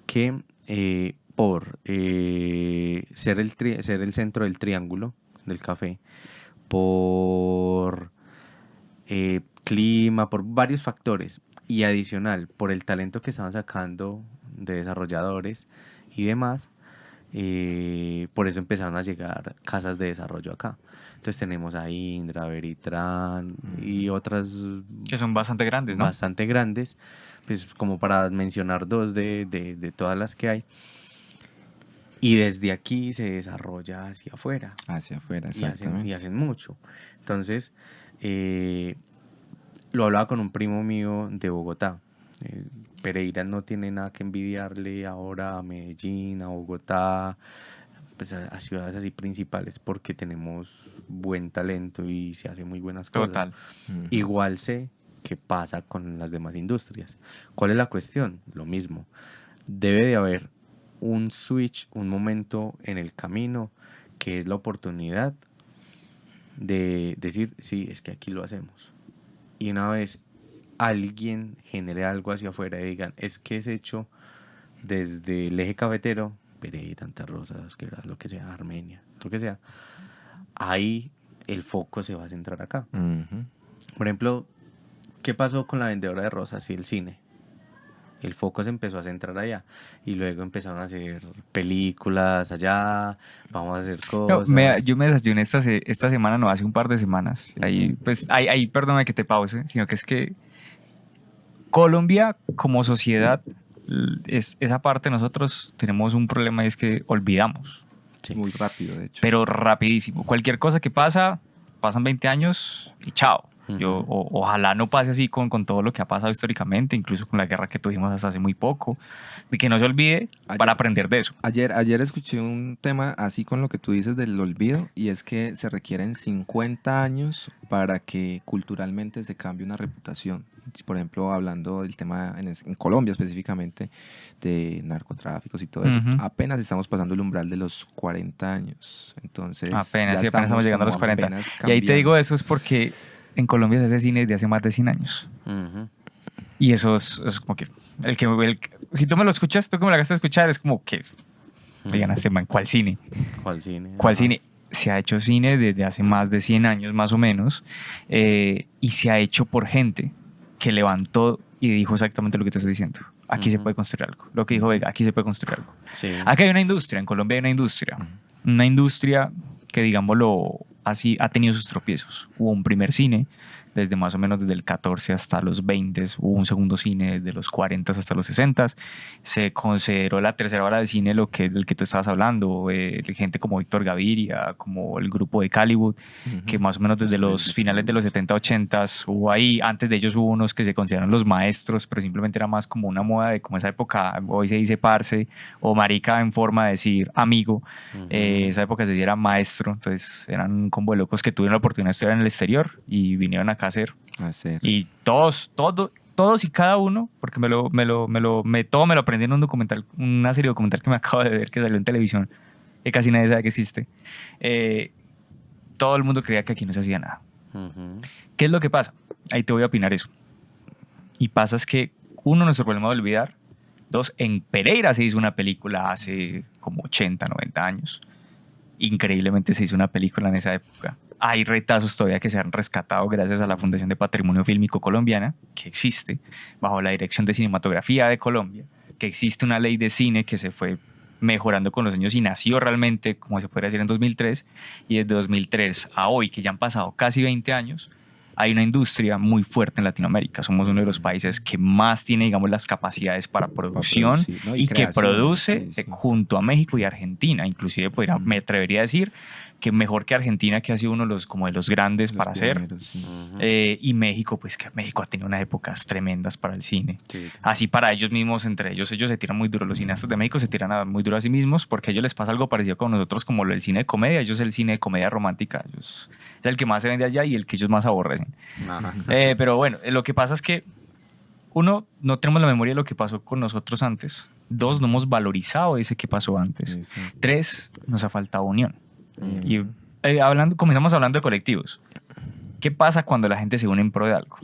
que por ser el centro del triángulo del café, por clima, por varios factores, y adicional, por el talento que estaban sacando de desarrolladores y demás, por eso empezaron a llegar casas de desarrollo acá. Entonces tenemos a Indra, Veritran y otras Que son bastante grandes, ¿no? bastante grandes, pues como para mencionar dos de todas las que hay. Y desde aquí se desarrolla hacia afuera Hacia afuera, y exactamente. hacen mucho. Entonces, lo hablaba con un primo mío de Bogotá. Pereira no tiene nada que envidiarle ahora a Medellín, a Bogotá, pues a ciudades así principales, porque tenemos buen talento y se hacen muy buenas cosas. Total. Ujú. Igual sé qué pasa con las demás industrias. ¿Cuál es la cuestión? Lo mismo. Debe de haber un switch, un momento en el camino que es la oportunidad de decir, sí, es que aquí lo hacemos. Y una vez alguien genere algo hacia afuera y digan, es que es hecho desde el eje cafetero, Pereira, Santa Rosa, lo que sea, Armenia, lo que sea, ahí el foco se va a centrar acá. Ujú. Por ejemplo, ¿qué pasó con la vendedora de rosas y el cine? El foco se empezó a centrar allá y luego empezaron a hacer películas allá, vamos a hacer No, cosas. yo me desayuné esta semana, no, hace un par de semanas. Ahí, pues, ahí, perdóname que te pause, sino que es que Colombia como sociedad, esa parte nosotros tenemos un problema y es que olvidamos, Sí. Muy rápido, de hecho. pero rapidísimo. Cualquier cosa que pasa, pasan 20 años y chao. Ujú. Ojalá no pase así con todo lo que ha pasado históricamente, incluso con la guerra que tuvimos hasta hace muy poco, de que no se olvide Ayer- para aprender de eso. Ayer escuché un tema así con lo que tú dices del olvido y es que se requieren 50 años para que culturalmente se cambie una reputación. Por ejemplo, hablando del tema en Colombia específicamente de narcotráficos y todo eso, Ujú. apenas estamos pasando el umbral de los 40 años. Entonces, Apenas, ya sí, apenas estamos llegando a como los 40. apenas Y ahí te digo cambiando. eso es porque en Colombia se hace cine desde hace más de 100 años. Ujú. Y eso es como que, si tú me lo escuchas, tú que me lo hagas escuchar, es como que, digan a este man, ¿cuál cine? ¿Cuál cine? ¿Cuál Ajá. cine? Se ha hecho cine desde hace más de 100 años, más o menos, y se ha hecho por gente que levantó y dijo exactamente lo que te estoy diciendo. Aquí se Ujú. puede construir algo. Lo que dijo Vega, aquí se puede construir algo. Sí. Acá hay una industria, en Colombia hay una industria que, digámoslo así, ha tenido sus tropiezos. Hubo un primer cine desde más o menos desde el 14 hasta los 20, hubo un segundo cine desde los 40 hasta los 60. Se consideró la tercera hora de cine el que tú estabas hablando, gente como Víctor Gaviria, como el grupo de Caliwood, que más o menos desde los finales de los 70, 80 hubo ahí, antes de ellos hubo unos que se consideran los maestros, pero simplemente era más como una moda de como esa época, hoy se dice parce o marica en forma de decir amigo, esa época se decía era maestro, entonces eran un combo de locos que tuvieron la oportunidad de estudiar en el exterior y vinieron acá a hacer. Y todos y cada uno, porque todo me lo aprendí en un documental, una serie documental que me acabo de ver que salió en televisión, que casi nadie sabe que existe. Todo el mundo creía que aquí no se hacía nada. ¿Qué es lo que pasa? Ahí te voy a opinar eso. Y pasa es que, uno, nuestro problema de olvidar. Dos, en Pereira se hizo una película hace como 80, 90 años. Increíblemente se hizo una película en esa época. Hay retazos todavía que se han rescatado gracias a la Fundación de Patrimonio Fílmico Colombiana, que existe bajo la Dirección de Cinematografía de Colombia, que existe una ley de cine que se fue mejorando con los años y nació realmente, como se podría decir, en 2003, y desde 2003 a hoy, que ya han pasado casi 20 años, hay una industria muy fuerte en Latinoamérica. Somos uno de los países que más tiene, digamos, las capacidades para producción ¿no? y que produce sí. junto a México y Argentina. Inclusive me atrevería a decir que mejor que Argentina, que ha sido uno de los grandes para hacer. Sí. Y México, pues que México ha tenido unas épocas tremendas para el cine. Sí. Así para ellos mismos, entre ellos se tiran muy duro. Los cineastas de México se tiran muy duro a sí mismos porque a ellos les pasa algo parecido con nosotros como el cine de comedia. Ellos el cine de comedia romántica. Es el que más se vende allá y el que ellos más aborrecen. Pero bueno, lo que pasa es que uno, no tenemos la memoria de lo que pasó con nosotros antes. Dos, no hemos valorizado ese que pasó antes. Sí. Tres, nos ha faltado unión. Y comenzamos hablando de colectivos. ¿Qué pasa cuando la gente se une en pro de algo?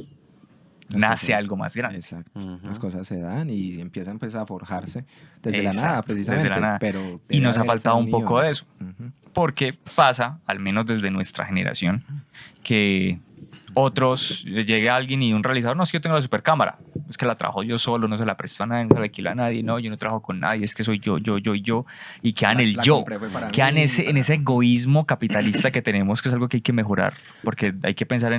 Nace algo más grande. Exacto. Las cosas se dan y empiezan pues a forjarse desde la nada, precisamente. Desde la nada. Pero y nos ha faltado un poco de eso. Porque pasa, al menos desde nuestra generación, que otros, llega alguien y un realizador, no, es que yo tengo la supercámara, es que la trabajo yo solo, no se la presto a nadie, no se la alquila a nadie, no, yo no trabajo con nadie, es que soy yo, y quedan quedan en ese egoísmo capitalista que tenemos, que es algo que hay que mejorar, porque hay que pensar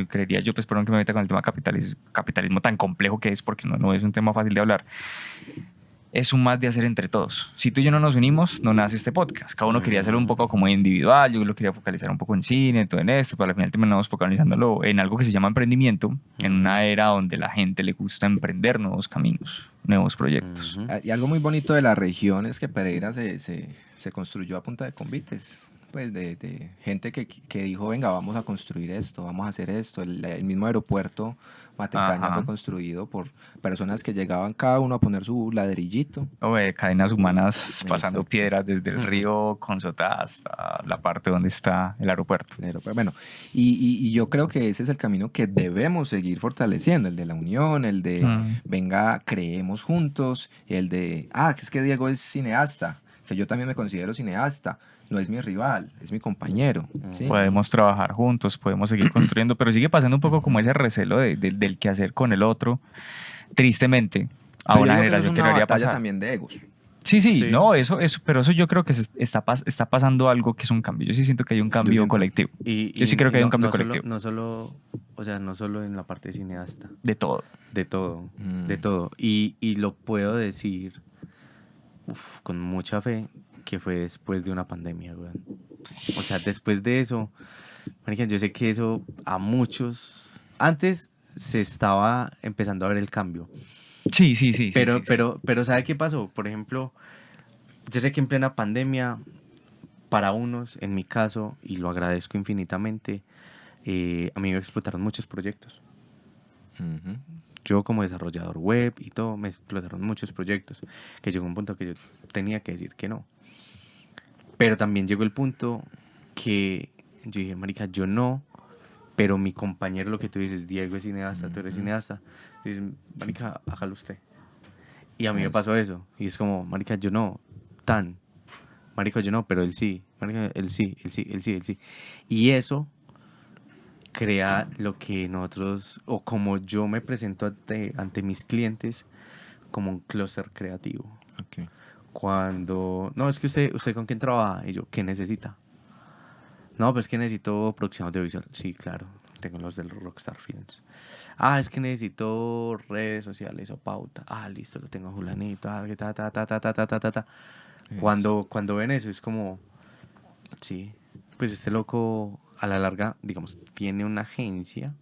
creería yo, pues perdón que me meta con el tema capitalismo tan complejo que es, porque no es un tema fácil de hablar. Es un más de hacer entre todos. Si tú y yo no nos unimos, no nace este podcast. Cada uno quería hacerlo un poco como individual, yo lo quería focalizar un poco en cine, todo en esto, pero al final terminamos focalizándolo en algo que se llama emprendimiento, en una era donde la gente le gusta emprender nuevos caminos, nuevos proyectos. Y algo muy bonito de la región es que Pereira se construyó a punta de convites. Pues de gente que dijo, venga, vamos a construir esto, vamos a hacer esto. El mismo aeropuerto Matecaña fue construido por personas que llegaban cada uno a poner su ladrillito. Cadenas humanas pasando piedras desde el río Consotá hasta la parte donde está el aeropuerto. Bueno, y yo creo que ese es el camino que debemos seguir fortaleciendo, el de la unión, el de venga, creemos juntos, el de, es que Diego es cineasta, que yo también me considero cineasta. No es mi rival, es mi compañero. ¿Sí? Podemos trabajar juntos, podemos seguir construyendo, pero sigue pasando un poco como ese recelo del qué hacer con el otro. Tristemente, a una generación que no debería pasar. También de egos. Sí, no, pero eso yo creo que está pasando algo que es un cambio. Yo sí siento que hay un cambio colectivo. Yo sí creo que hay un cambio colectivo. No solo en la parte de cineasta. De todo. De todo. Y lo puedo decir con mucha fe, que fue después de una pandemia, güey. O sea, después de eso, marica, yo sé que eso a muchos... Antes se estaba empezando a ver el cambio. Sí. Pero ¿sabe qué pasó? Por ejemplo, yo sé que en plena pandemia, para unos, en mi caso, y lo agradezco infinitamente, a mí me explotaron muchos proyectos. Yo como desarrollador web y todo, me explotaron muchos proyectos, que llegó un punto que yo tenía que decir que no. Pero también llegó el punto que yo dije, marica, yo no, pero mi compañero, lo que tú dices, Diego es cineasta, tú eres cineasta, tú dices, marica, hágalo usted. Y a mí me pasó eso, y es como, marica, yo no, marica, yo no, pero él sí, marica, él sí. Y eso crea lo que nosotros, o como yo me presento ante mis clientes, como un clúster creativo. Okay. Cuando, no, es que usted con quién trabaja, y yo, ¿qué necesita? No, pues que necesito producción audiovisual. Sí, claro, tengo los del Rockstar Films. Ah, es que necesito redes sociales o pauta. Ah, listo, lo tengo a Julanito. Ah, que ta, ta, ta, ta, ta, ta, ta, ta, ta. Cuando ven eso es como, sí, pues este loco a la larga, digamos, tiene una agencia,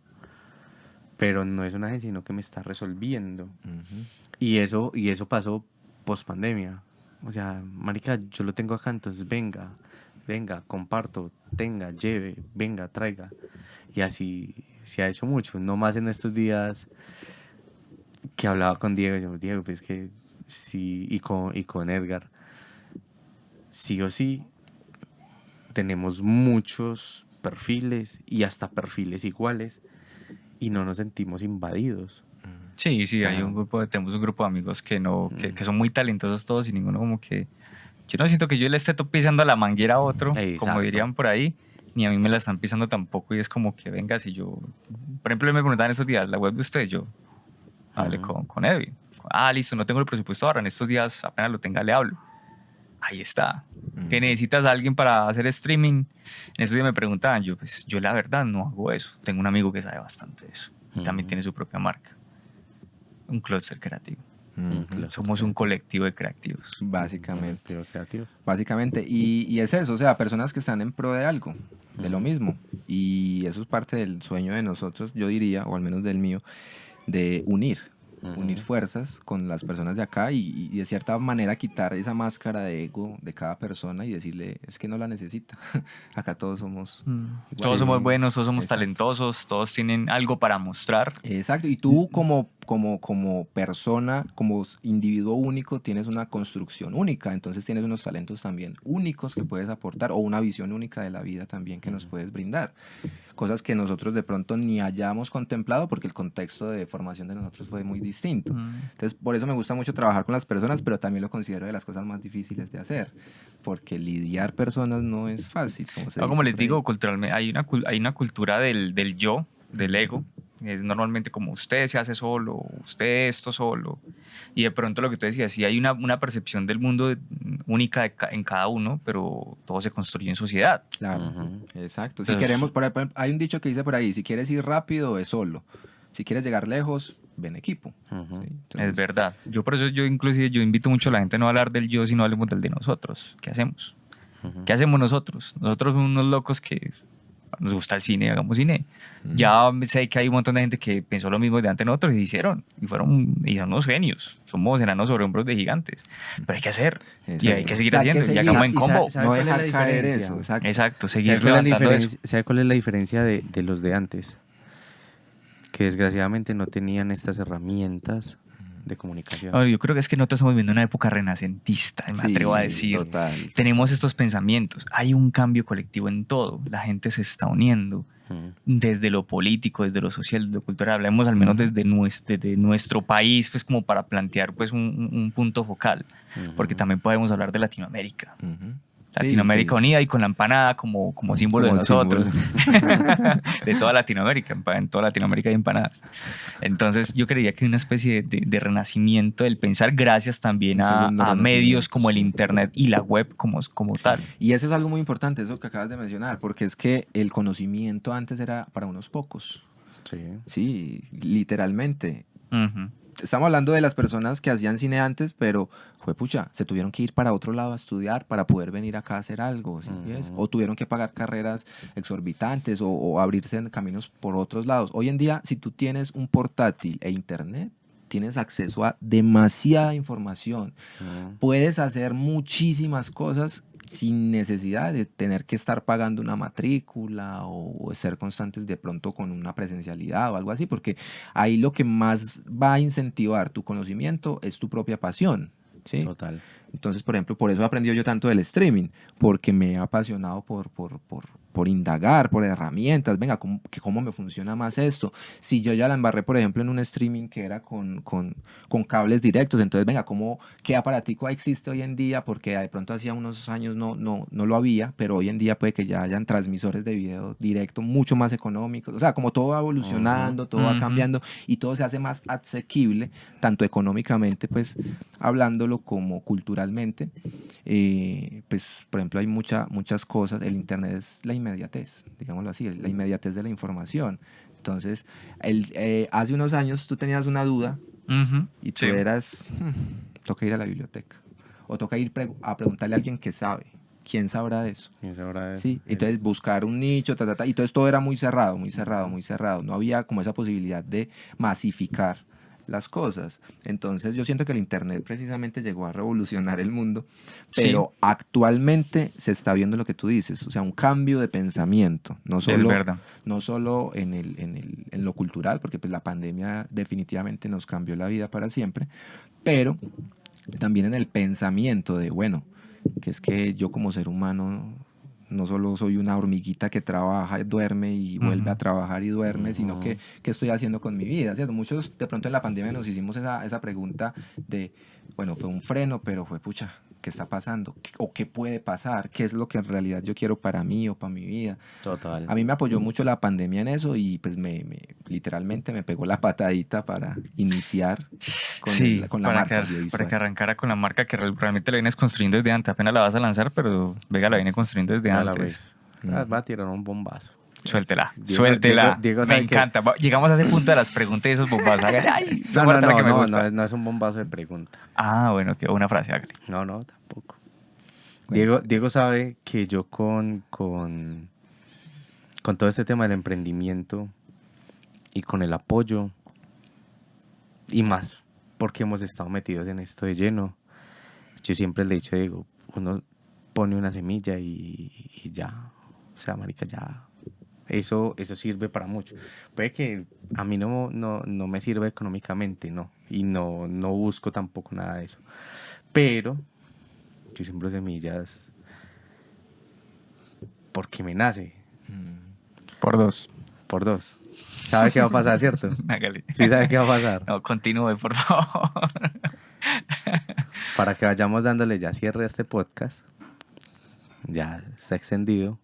pero no es una agencia, sino que me está resolviendo. Ujú. Y eso pasó post pandemia. O sea, marica, yo lo tengo acá, entonces venga, comparto, tenga, lleve, venga, traiga. Y así se ha hecho mucho. No más en estos días que hablaba con Diego, yo, Diego, pues que sí, y con Edgar, sí o sí, tenemos muchos perfiles y hasta perfiles iguales y no nos sentimos invadidos. Sí, sí, hay Claro. un grupo, tenemos un grupo de amigos que no, que son muy talentosos todos y ninguno como que, yo no siento que yo le esté pisando la manguera a otro, como Exacto. dirían por ahí, ni a mí me la están pisando tampoco y es como que venga, si yo, por ejemplo, me preguntaban esos días, la web de ustedes, yo hablé Ujú. con Edwin, ah, listo, no tengo el presupuesto ahora, en estos días apenas lo tenga le hablo. Ahí está. ¿Que necesitas a alguien para hacer streaming? En estos días me preguntaban, yo pues yo la verdad no hago eso, tengo un amigo que sabe bastante de eso y también tiene su propia marca, un clúster creativo. Ujú. Somos un colectivo de creativos. Básicamente. Creativos. Básicamente. Y es eso, o sea, personas que están en pro de algo, de lo mismo. Y eso es parte del sueño de nosotros, yo diría, o al menos del mío, de unir fuerzas con las personas de acá y de cierta manera quitar esa máscara de ego de cada persona y decirle, es que no la necesita. Acá todos somos Todos iguales. somos buenos, todos somos Exacto. talentosos, todos tienen algo para mostrar. Exacto, y tú como persona, como individuo único, tienes una construcción única, entonces tienes unos talentos también únicos que puedes aportar o una visión única de la vida también que nos puedes brindar. Cosas que nosotros de pronto ni hayamos contemplado porque el contexto de formación de nosotros fue muy distinto. Entonces, por eso me gusta mucho trabajar con las personas, pero también lo considero de las cosas más difíciles de hacer, porque lidiar personas no es fácil, como se No, dice como les por ahí. digo, culturalmente hay una cultura del yo, del ego. Es normalmente como usted se hace solo, usted esto solo. Y de pronto lo que tú decías, sí hay una percepción del mundo única en cada uno, pero todo se construye en sociedad. Claro, Ujú. exacto. Si Entonces, queremos, por ejemplo, hay un dicho que dice por ahí, si quieres ir rápido, es solo. Si quieres llegar lejos, ven equipo. Ujú. ¿Sí? es Entonces, verdad. Yo por eso yo inclusive yo invito mucho a la gente a no hablar del yo, sino hablemos del de nosotros. ¿Qué hacemos? ¿Qué hacemos nosotros? Nosotros somos unos locos que nos gusta el cine, hagamos cine. Ya sé que hay un montón de gente que pensó lo mismo de antes nosotros y hicieron. Y son unos genios. Somos enanos sobre hombros de gigantes. Pero hay que hacer. Y hay que exacto. seguir O sea, hay que haciendo. Y seguir. hagamos en combo. ¿Sabe No cuál es la dejar caer diferencia? eso, exacto. Exacto, ¿Sabe seguir cuál es la levantando eso. diferencia? ¿Sabe cuál es la diferencia de los de antes? Que desgraciadamente no tenían estas herramientas de comunicación. No, yo creo que es que nosotros estamos viviendo una época renacentista, me atrevo a decir. Total. Tenemos estos pensamientos. Hay un cambio colectivo en todo. La gente se está uniendo. Desde lo político, desde lo social, desde lo cultural, hablemos al menos desde nuestro país, pues como para plantear pues un punto focal, porque también podemos hablar de Latinoamérica. Latinoamérica unida y con la empanada como símbolo de nosotros, de toda Latinoamérica, en toda Latinoamérica hay empanadas. Entonces yo creería que hay una especie de renacimiento del pensar gracias también Un segundo a medios renacimiento, como el sí. internet y la web como tal. Y eso es algo muy importante, eso que acabas de mencionar, porque es que el conocimiento antes era para unos pocos. Sí. Sí, literalmente. Ujú. Estamos hablando de las personas que hacían cine antes, pero pucha, se tuvieron que ir para otro lado a estudiar para poder venir acá a hacer algo, ¿sí ves? O tuvieron que pagar carreras exorbitantes o abrirse en caminos por otros lados. Hoy en día, si tú tienes un portátil e internet, tienes acceso a demasiada información. Puedes hacer muchísimas cosas sin necesidad de tener que estar pagando una matrícula o ser constantes de pronto con una presencialidad o algo así, porque ahí lo que más va a incentivar tu conocimiento es tu propia pasión, ¿sí? Total. Entonces, por ejemplo, por eso he aprendido yo tanto del streaming, porque me he apasionado por indagar, por herramientas, venga, ¿cómo me funciona más esto? Si yo ya la embarré, por ejemplo, en un streaming que era con cables directos, entonces, venga, ¿qué aparatico existe hoy en día? Porque de pronto hacía unos años no lo había, pero hoy en día puede que ya hayan transmisores de video directo mucho más económicos, o sea, como todo va evolucionando, todo va cambiando y todo se hace más asequible, tanto económicamente, pues, hablándolo como culturalmente. Pues, por ejemplo, hay muchas cosas, el internet es la inmediatez, digámoslo así, la inmediatez de la información. Entonces, hace unos años tú tenías una duda Ujú, y tú sí. eras, toca ir a la biblioteca o toca ir a preguntarle a alguien que sabe. ¿Quién sabrá de eso? Y esa hora Sí, entonces buscar un nicho, y todo esto era muy cerrado, muy cerrado, muy cerrado. No había como esa posibilidad de masificar las cosas. Entonces yo siento que el Internet precisamente llegó a revolucionar el mundo, pero actualmente se está viendo lo que tú dices, o sea, un cambio de pensamiento, no Es solo, verdad. no solo en lo cultural, porque pues la pandemia definitivamente nos cambió la vida para siempre, pero también en el pensamiento de, bueno, que es que yo como ser humano no solo soy una hormiguita que trabaja, duerme y vuelve a Ujú. trabajar y duerme, sino que ¿qué estoy haciendo con mi vida? ¿Cierto? Muchos de pronto en la pandemia nos hicimos esa pregunta de, bueno, fue un freno, pero fue pucha, ¿qué está pasando? ¿O qué puede pasar? ¿Qué es lo que en realidad yo quiero para mí o para mi vida? Total. A mí me apoyó mucho la pandemia en eso y pues literalmente me pegó la patadita para iniciar Sí, con la marca para que audiovisual. arrancara con la marca que realmente la vienes construyendo desde antes. Apenas la vas a lanzar, pero Vega la viene construyendo desde Ya la antes. ves. Va a tirar un bombazo. Suéltela, Diego- suéltela. Diego Me sabe que- encanta. Llegamos a ese punto de las preguntas y esos bombazos. Hágale, ay, esa No, parte es la que me gusta. no es un bombazo de pregunta. Ah, bueno, que una frase, hágale. No, tampoco. Cuenta. Diego sabe que yo con todo este tema del emprendimiento y con el apoyo y más, porque hemos estado metidos en esto de lleno, yo siempre le he dicho, Diego, uno pone una semilla y ya, o sea, marica, ya, eso sirve para mucho. Puede que a mí no me sirve económicamente, no, y no busco tampoco nada de eso, pero yo siembro semillas porque me nace, Por dos. por dos. ¿Sabe qué va a pasar, cierto? Hágale. Sí, sabe qué va a pasar. No, continúe, por favor. Para que vayamos dándole ya cierre a este podcast. Ya está extendido.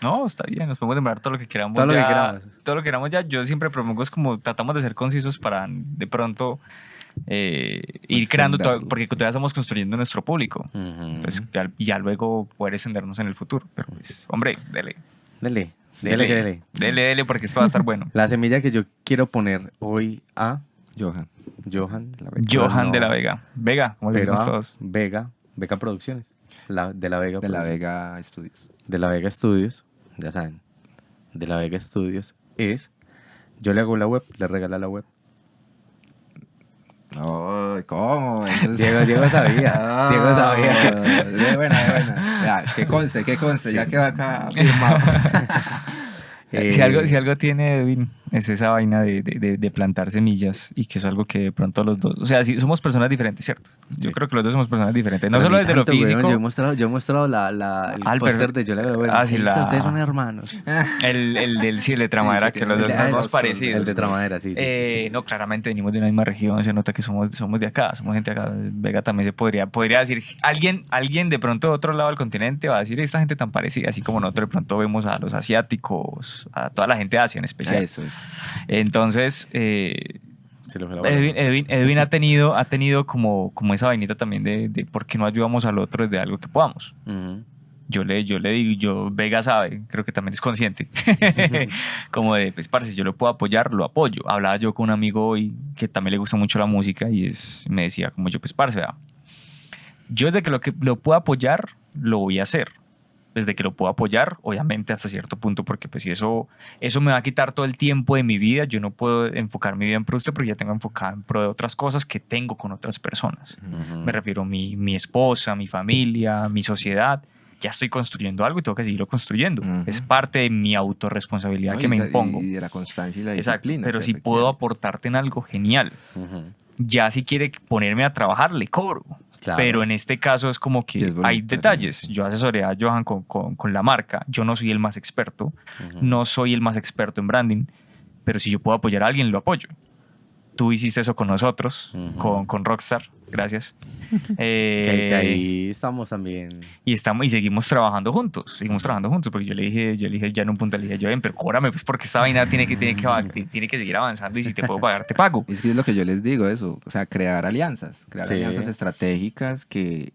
No, está bien, nos podemos demorar todo lo que queramos. Todo lo que ya, queramos. Todo lo que queramos ya. Yo siempre propongo es como tratamos de ser concisos para de pronto ir creando todo, extenderlo, porque sí. todavía estamos construyendo nuestro público. Ujú. Pues ya luego poder extendernos en el futuro. Pero pues, hombre, dele. Dele. Porque esto va a estar bueno. La semilla que yo quiero poner hoy a Johan. Johan de la Vega. Johan No, de la Vega. Vega, como le pero decimos a todos. Vega Producciones. De la Vega De la Produ- Vega Studios. De la Vega Studios. Ya saben. De la Vega Studios es. Yo le hago la web, le regala la web. No, ¿cómo? Eso es- Diego sabía. Diego sabía. De buena. Ya, que conste, ya quedó acá firmado. Si algo tiene Edwin, es esa vaina de plantar semillas y que es algo que de pronto los dos, o sea, sí, somos personas diferentes, ¿cierto? Yo Sí. creo que los dos somos personas diferentes, no Pero solo ni desde lo tanto, weón. físico. Yo he mostrado el Ah, el póster perfe- de Yo le hago la web. Ah, sí, Sí, la- ustedes son hermanos. El del sí, el de Tramadera, Sí, que que los tiene- dos el de- somos los- parecidos. El de Tramadera, sí. No, claramente venimos de una misma región, se nota que somos de acá, somos gente de acá. Vega también se podría decir, alguien de pronto de otro lado del continente va a decir, esta gente tan parecida, así como nosotros de pronto vemos a los asiáticos, a toda la gente de Asia en especial. Eso es. Entonces, Se lo fue la bola. Edwin ha tenido como esa vainita también de por qué no ayudamos al otro desde algo que podamos. Ujú. Yo le digo, Vega sabe, creo que también es consciente, como de, pues, parce, yo lo puedo apoyar, lo apoyo. Hablaba yo con un amigo hoy que también le gusta mucho la música y me decía como yo, pues, parce, vea, yo desde que lo puedo apoyar, lo voy a hacer. Desde que lo puedo apoyar, obviamente hasta cierto punto, porque pues si eso me va a quitar todo el tiempo de mi vida, yo no puedo enfocar mi vida en pro de usted porque ya tengo enfocado en pro de otras cosas que tengo con otras personas. Ujú. Me refiero a mi esposa, mi familia, mi sociedad. Ya estoy construyendo algo y tengo que seguirlo construyendo. Ujú. Es parte de mi autorresponsabilidad No, que y me la- impongo. Y de la constancia y la Exacto. disciplina. Pero que si puedo requieres. aportarte en algo, genial. Ujú. Ya si quiere ponerme a trabajar, le cobro. Claro. Pero en este caso es como Sí, que es hay voluntario, detalles. sí. Yo asesoré a Johan con la marca. Yo no soy el más experto. Ujú. No soy el más experto en branding. Pero si yo puedo apoyar a alguien, lo apoyo. Tú hiciste eso con nosotros, Ujú. con Rockstar. Gracias. Que ahí estamos también. Y seguimos trabajando juntos. Porque yo le dije ya en un punto, le dije, yo, ven, pero cóbrame, pues porque esta vaina tiene que seguir avanzando y si te puedo pagar, te pago. Es que es lo que yo les digo, eso. O sea, crear alianzas Sí. estratégicas que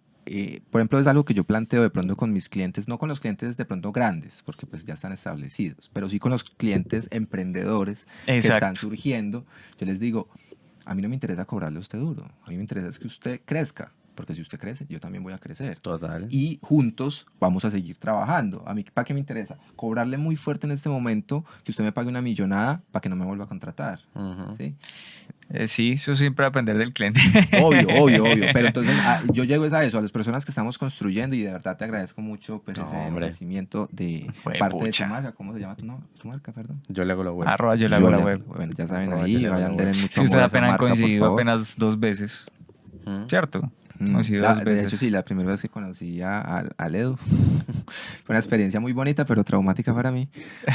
por ejemplo, es algo que yo planteo de pronto con mis clientes, no con los clientes de pronto grandes, porque pues ya están establecidos, pero sí con los clientes emprendedores que están Exacto. surgiendo. Yo les digo, a mí no me interesa cobrarle a usted duro, a mí me interesa es que usted crezca, porque si usted crece, yo también voy a crecer. Total. Y juntos vamos a seguir trabajando. A mí, ¿para qué me interesa? Cobrarle muy fuerte en este momento, que usted me pague una millonada para que no me vuelva a contratar. Ujú. ¿Sí? Sí, eso siempre depender del cliente. Obvio, obvio, obvio. Pero entonces yo llego es a eso, a las personas que estamos construyendo, y de verdad te agradezco mucho pues, No, ese hombre. ofrecimiento de Fue parte de tu pucha. marca. ¿Cómo se llama tu marca, perdón? Yo le hago la web. Arroba yo le hago la web. Bueno, ya saben Arroba ahí, yo le hago la vayan, web. denle mucho Si amor ustedes a esa apenas han marca, por coincidido favor. apenas 2 veces, ¿Mm? ¿cierto? Mm, Coincidido 2 de veces. hecho, sí, la primera vez que conocí a Ledo fue una experiencia muy bonita, pero traumática para mí,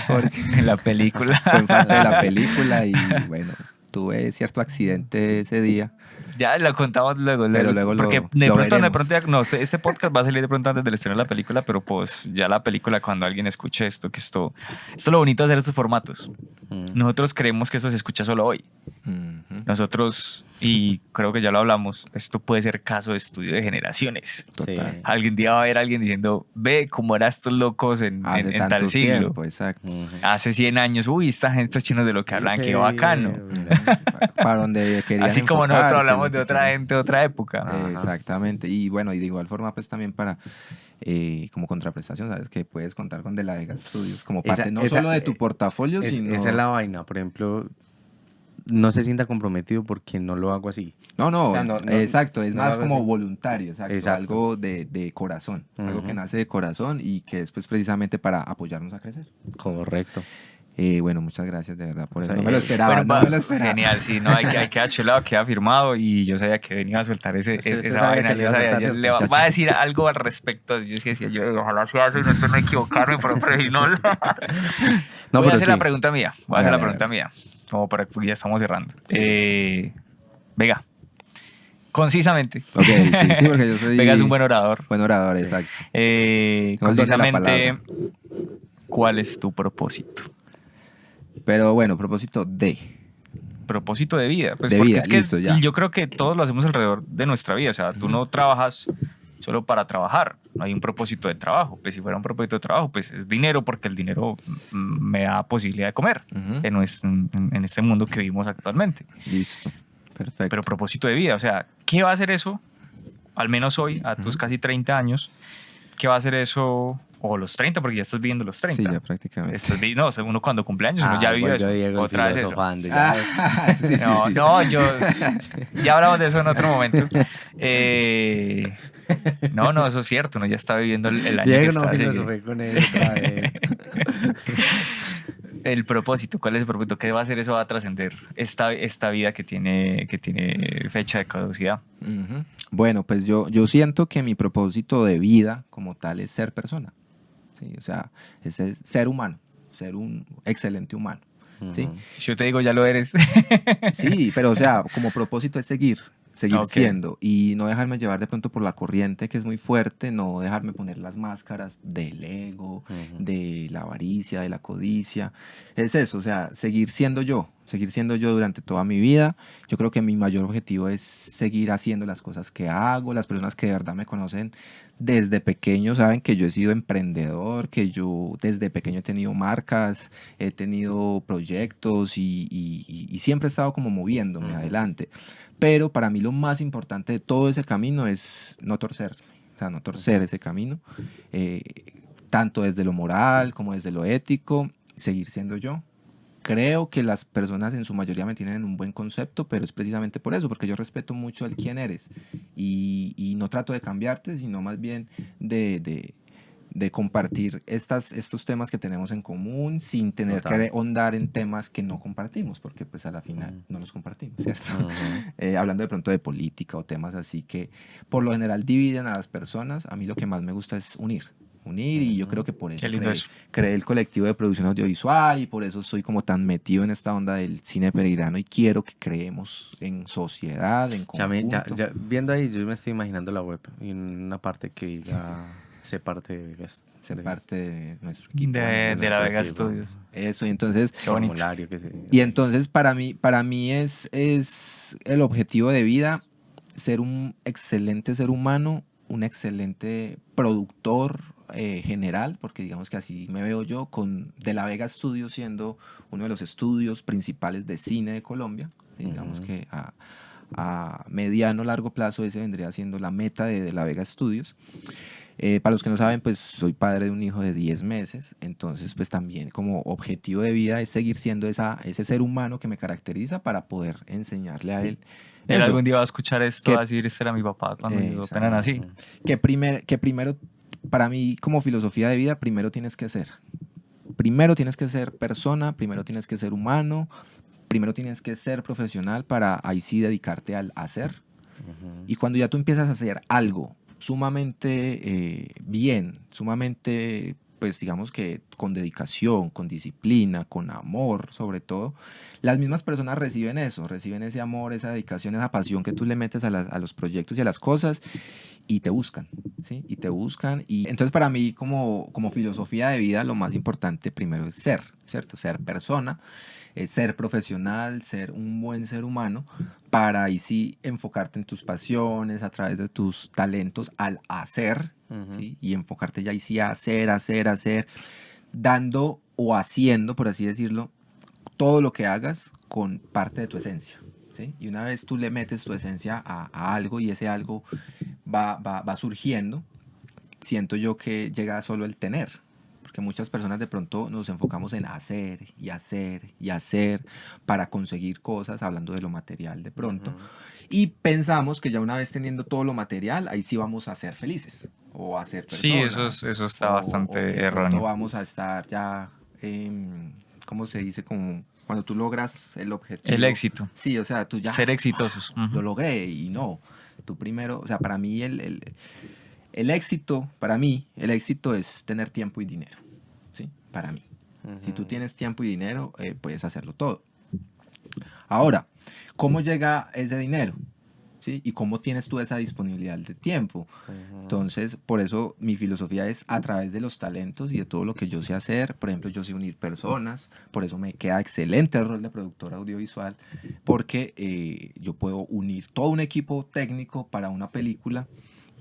porque En la película. fue en parte de la película y bueno, tuve cierto accidente ese día, Ya lo contamos luego. pero luego porque lo de veremos. pronto, no sé, este podcast va a salir de pronto antes del estreno de la película, pero pues ya la película, cuando alguien escuche esto, que esto es lo bonito de hacer estos formatos. Mm. Nosotros creemos que esto se escucha solo hoy. Ujú, Nosotros, y creo que ya lo hablamos, esto puede ser caso de estudio de generaciones. total. Sí. Algún día va a haber alguien diciendo, ve cómo eran estos locos en Hace tal tanto siglo. tiempo, exacto. Ujú. Hace 100 años, uy, esta gente, estos chinos de lo que hablan, Sí, qué bacano. mira. Para donde querían Así como nosotros enfocarse, hablamos lo de que otra querían. gente, de otra época. Ajá. Exactamente. Y bueno, y de igual forma, pues también para, como contraprestación, ¿sabes? Que puedes contar con De La Vega Studios como Esa- parte no esa- solo de tu portafolio, Es- sino... Esa es la vaina, por ejemplo, no se sienta comprometido porque no lo hago así. No, O sea, no- exacto, es no lo más hago como así. voluntario, exacto, Exacto. algo de corazón, algo que Ujú. nace de corazón y que es pues precisamente para apoyarnos a crecer. Correcto. Bueno, muchas gracias de verdad por eso. Sí. No me lo esperaba, Bueno, no me lo esperaba. genial, sí, no, hay que chulado, queda firmado y yo sabía que venía a soltar Usted esa sabía vaina, que le yo iba a sabía, soltar, yo le ¿cierto? va a decir algo al respecto, yo sí decía, yo ojalá sea eso y no espero no equivocarme, pero no. No, Voy a pero hacer la sí. pregunta mía, voy a hacer la Hágale, pregunta mía, como para que ya estamos cerrando. Vega, concisamente. Ok, sí, porque yo soy Vega es un buen orador. buen orador, Sí. exacto. No el don de la Concisamente, palabra. ¿cuál es tu propósito? Pero bueno, propósito de... Propósito de vida. Pues De porque vida, es que listo, ya. yo creo que todos lo hacemos alrededor de nuestra vida. O sea, tú Ujú. no trabajas solo para trabajar. No hay un propósito de trabajo. Pues si fuera un propósito de trabajo, pues es dinero, porque el dinero me da posibilidad de comer Ujú. en este mundo que vivimos actualmente. Listo, perfecto. Pero propósito de vida, o sea, ¿qué va a hacer eso? Al menos hoy, a tus Ujú. casi 30 años, ¿qué va a hacer eso? O los 30, porque ya estás viviendo los 30. Sí, ya prácticamente. No, o sea, uno cuando cumple años, uno ya vivió igual yo eso. Diego, el Otra vez eso. filosofando, ya. Ah, sí, sí, No, sí. no, ya hablamos de eso en otro momento. No, eso es cierto, uno ya está viviendo el año que Diego está. no filosofé con él otra vez. El propósito, ¿cuál es el propósito? ¿Qué va a hacer eso? Va a trascender esta vida que tiene fecha de caducidad. Ujú. Bueno, pues yo siento que mi propósito de vida como tal es ser persona. ¿Sí? O sea, es ser humano, ser un excelente humano. ¿Sí? Ujú. Si yo te digo, ya lo eres. Sí, pero o sea, como propósito es seguir Ok. siendo y no dejarme llevar de pronto por la corriente que es muy fuerte, no dejarme poner las máscaras del ego, Ujú. de la avaricia, de la codicia. Es eso, o sea, seguir siendo yo durante toda mi vida. Yo creo que mi mayor objetivo es seguir haciendo las cosas que hago. Las personas que de verdad me conocen desde pequeño saben que yo he sido emprendedor, que yo desde pequeño he tenido marcas, he tenido proyectos y siempre he estado como moviéndome Ujú. adelante. Pero para mí lo más importante de todo ese camino es no torcer, o sea, no torcer ese camino, tanto desde lo moral como desde lo ético, seguir siendo yo. Creo que las personas en su mayoría me tienen en un buen concepto, pero es precisamente por eso, porque yo respeto mucho el quién eres y no trato de cambiarte, sino más bien de compartir estos temas que tenemos en común sin tener Total. que ahondar en temas que no compartimos, porque pues a la final no los compartimos, ¿cierto? Ujú. Hablando de pronto de política o temas así que por lo general dividen a las personas, a mí lo que más me gusta es unir y yo creo que por eso Qué lindo eso. creé el colectivo de producción audiovisual y por eso estoy como tan metido en esta onda del cine peregrino y quiero que creemos en sociedad, en conjunto. Viendo ahí, yo me estoy imaginando la web y una parte que diga, sé parte de Vegas. Ser parte de nuestro equipo. De la nuestro Vega equipo. Studios. Eso, y entonces, Qué bonito. Formulario que se... y entonces para mí es el objetivo de vida ser un excelente ser humano, un excelente productor general, porque digamos que así me veo yo, con De La Vega Studios siendo uno de los estudios principales de cine de Colombia. Digamos Ujú. que a mediano largo plazo ese vendría siendo la meta de La Vega Studios. Para los que no saben, pues soy padre de un hijo de 10 meses, entonces pues también como objetivo de vida es seguir siendo ese ser humano que me caracteriza para poder enseñarle a él Él eso, algún día va a escuchar esto, va a que, decir, este era mi papá cuando yo apenas exacto, nací. Ujú. que primero, para mí como filosofía de vida, primero tienes que ser persona, primero tienes que ser humano, primero tienes que ser profesional para ahí sí dedicarte al hacer. Ujú. Y cuando ya tú empiezas a hacer algo sumamente bien, sumamente, pues digamos que con dedicación, con disciplina, con amor sobre todo, las mismas personas reciben eso, reciben ese amor, esa dedicación, esa pasión que tú le metes a los proyectos y a las cosas y te buscan, ¿sí? Y te buscan. Y entonces para mí como filosofía de vida lo más importante primero es ser, ¿cierto? Ser persona, ser profesional, ser un buen ser humano, para ahí sí enfocarte en tus pasiones, a través de tus talentos al hacer, Ujú. ¿sí? Y enfocarte ya ahí sí a hacer, dando o haciendo, por así decirlo, todo lo que hagas con parte de tu esencia, ¿sí? Y una vez tú le metes tu esencia a algo y ese algo va surgiendo, siento yo que llega solo el tener, porque muchas personas de pronto nos enfocamos en hacer y hacer y hacer para conseguir cosas, hablando de lo material de pronto, Ujú. y pensamos que ya una vez teniendo todo lo material, ahí sí vamos a ser felices, o a ser Sí, personas, eso está o que bastante de pronto erróneo. vamos a estar ya, ¿cómo se dice? Como cuando tú logras el El objetivo. éxito, Sí, o sea, tú ser ya exitosos. lo Ujú. logré y no. Tú primero, o sea, para mí el éxito, para mí, el éxito es tener tiempo y dinero, ¿sí? Para mí. Si tú Ujú. tienes tiempo y dinero, puedes hacerlo todo. Ahora, ¿cómo llega ese dinero? ¿Sí? ¿Y cómo tienes tú esa disponibilidad de tiempo? Ujú. Entonces, por eso mi filosofía es a través de los talentos y de todo lo que yo sé hacer. Por ejemplo, yo sé unir personas, por eso me queda excelente el rol de productor audiovisual, porque yo puedo unir todo un equipo técnico para una película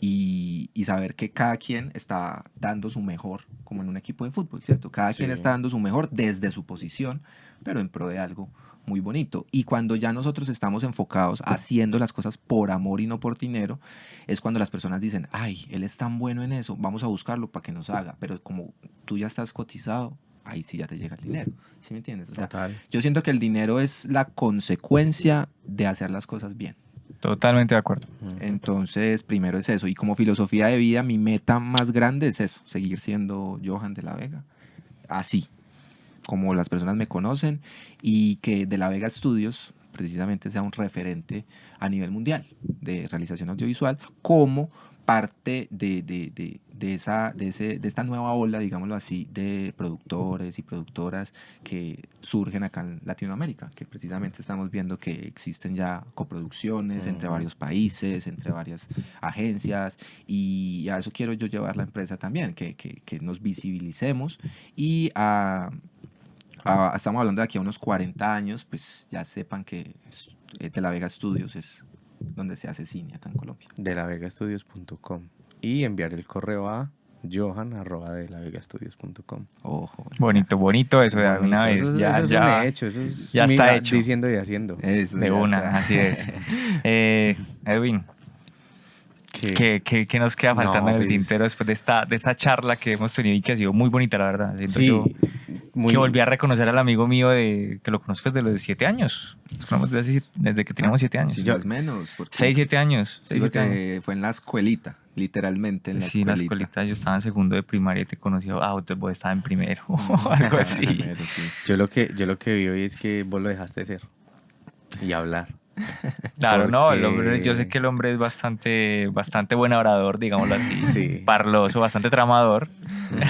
y saber que cada quien está dando su mejor, como en un equipo de fútbol, ¿cierto? Cada quien Sí. está dando su mejor desde su posición, pero en pro de algo muy bonito. Y cuando ya nosotros estamos enfocados haciendo las cosas por amor y no por dinero, es cuando las personas dicen, ay, él es tan bueno en eso, vamos a buscarlo para que nos haga. Pero como tú ya estás cotizado, ahí sí ya te llega el dinero. ¿Sí me entiendes? O sea, Total. yo siento que el dinero es la consecuencia de hacer las cosas bien. Totalmente de acuerdo. Ujú. Entonces, primero es eso. Y como filosofía de vida, mi meta más grande es eso, seguir siendo Johan de la Vega. Así, como las personas me conocen, y que de la Vega Studios precisamente sea un referente a nivel mundial de realización audiovisual como parte de esta nueva ola, digámoslo así, de productores y productoras que surgen acá en Latinoamérica, que precisamente estamos viendo que existen ya coproducciones entre Ujú. varios países, entre varias agencias, y a eso quiero yo llevar la empresa también, que nos visibilicemos y estamos hablando de aquí a unos 40 años, pues ya sepan que De La Vega Studios es donde se hace cine acá en Colombia. delavegastudios.com y enviar el correo a johan@delavegastudios.com. Ojo, Bonito, bonito eso de alguna Bonito, vez. eso es un hecho, eso es Ya está hecho. diciendo y haciendo. eso De ya una, está. así es. Edwin, Que ¿qué nos queda faltando no, en el pues tintero después de esta charla que hemos tenido y que ha sido muy bonita, la verdad? Siento yo sí, que volví muy a reconocer al amigo mío que lo conozco desde los 7 años. Nos conocemos desde que Ah, teníamos 7 años. si no yo es menos, 6, 7 años. sí, 6, 7 años. porque fue en la escuelita, literalmente en la Sí, en la escuelita. escuelita yo estaba en segundo de primaria y te conocí. Vos estaba en primero o algo así. Pero sí. yo lo que vi hoy es que vos lo dejaste ser y hablar. Claro, no, el hombre, yo sé Porque que el hombre es bastante buen orador, digámoslo así, sí. parloso, bastante tramador. Ujú.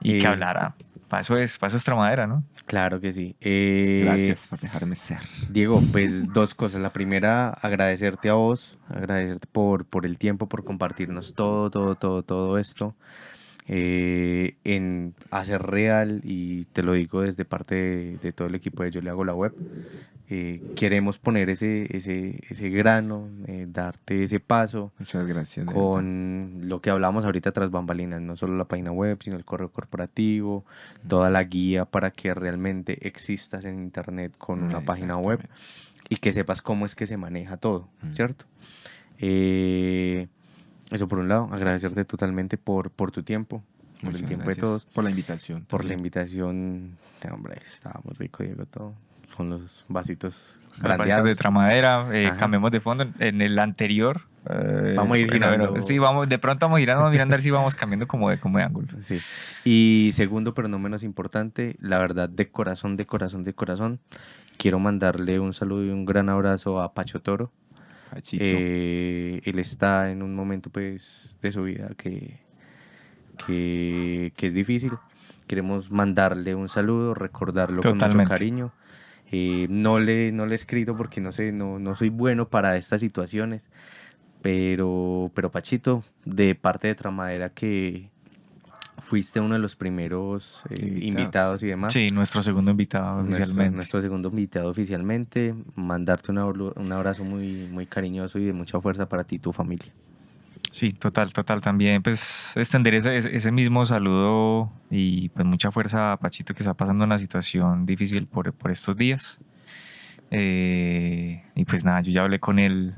Y que Eh, hablara. Para eso es tramadera, ¿no? claro que sí. Gracias por dejarme ser. Diego, pues dos cosas. La primera, agradecerte a vos, agradecerte por el tiempo, por compartirnos todo esto, en hacer real, y te lo digo desde parte de todo el equipo de Yo Le Hago la Web, queremos poner ese grano, darte ese paso Muchas gracias. de verdad. con lo que hablamos ahorita tras bambalinas, no solo la página web, sino el correo corporativo, toda la guía para que realmente existas en internet con una página web y que sepas cómo es que se maneja todo, ¿cierto? Eso por un lado, agradecerte totalmente por tu tiempo, por Muchas el tiempo gracias de todos, por la invitación. por la también. invitación. Hombre, estaba muy rico, Diego, todo, con los vasitos Las varitas de brandeados. tramadera, Ajá. cambiamos de fondo. En el anterior. Vamos a ir girando. sí, de pronto vamos girando a ver si vamos cambiando como de ángulo. Sí. Y segundo, pero no menos importante, la verdad, de corazón, quiero mandarle un saludo y un gran abrazo a Pacho Toro. Pachito. Él está en un momento pues de su vida que es difícil. Queremos mandarle un saludo, recordarlo con mucho Totalmente. cariño. No le he escrito porque no sé, no soy bueno para estas situaciones. Pero Pachito, de parte de Tramadera, que fuiste uno de los primeros invitados y demás. Sí, nuestro segundo invitado oficialmente. Nuestro segundo invitado oficialmente. Mandarte un abrazo muy, muy cariñoso y de mucha fuerza para ti y tu familia. Sí, total. También pues extender ese mismo saludo y pues mucha fuerza a Pachito, que está pasando una situación difícil por estos días. Y pues nada, yo ya hablé con él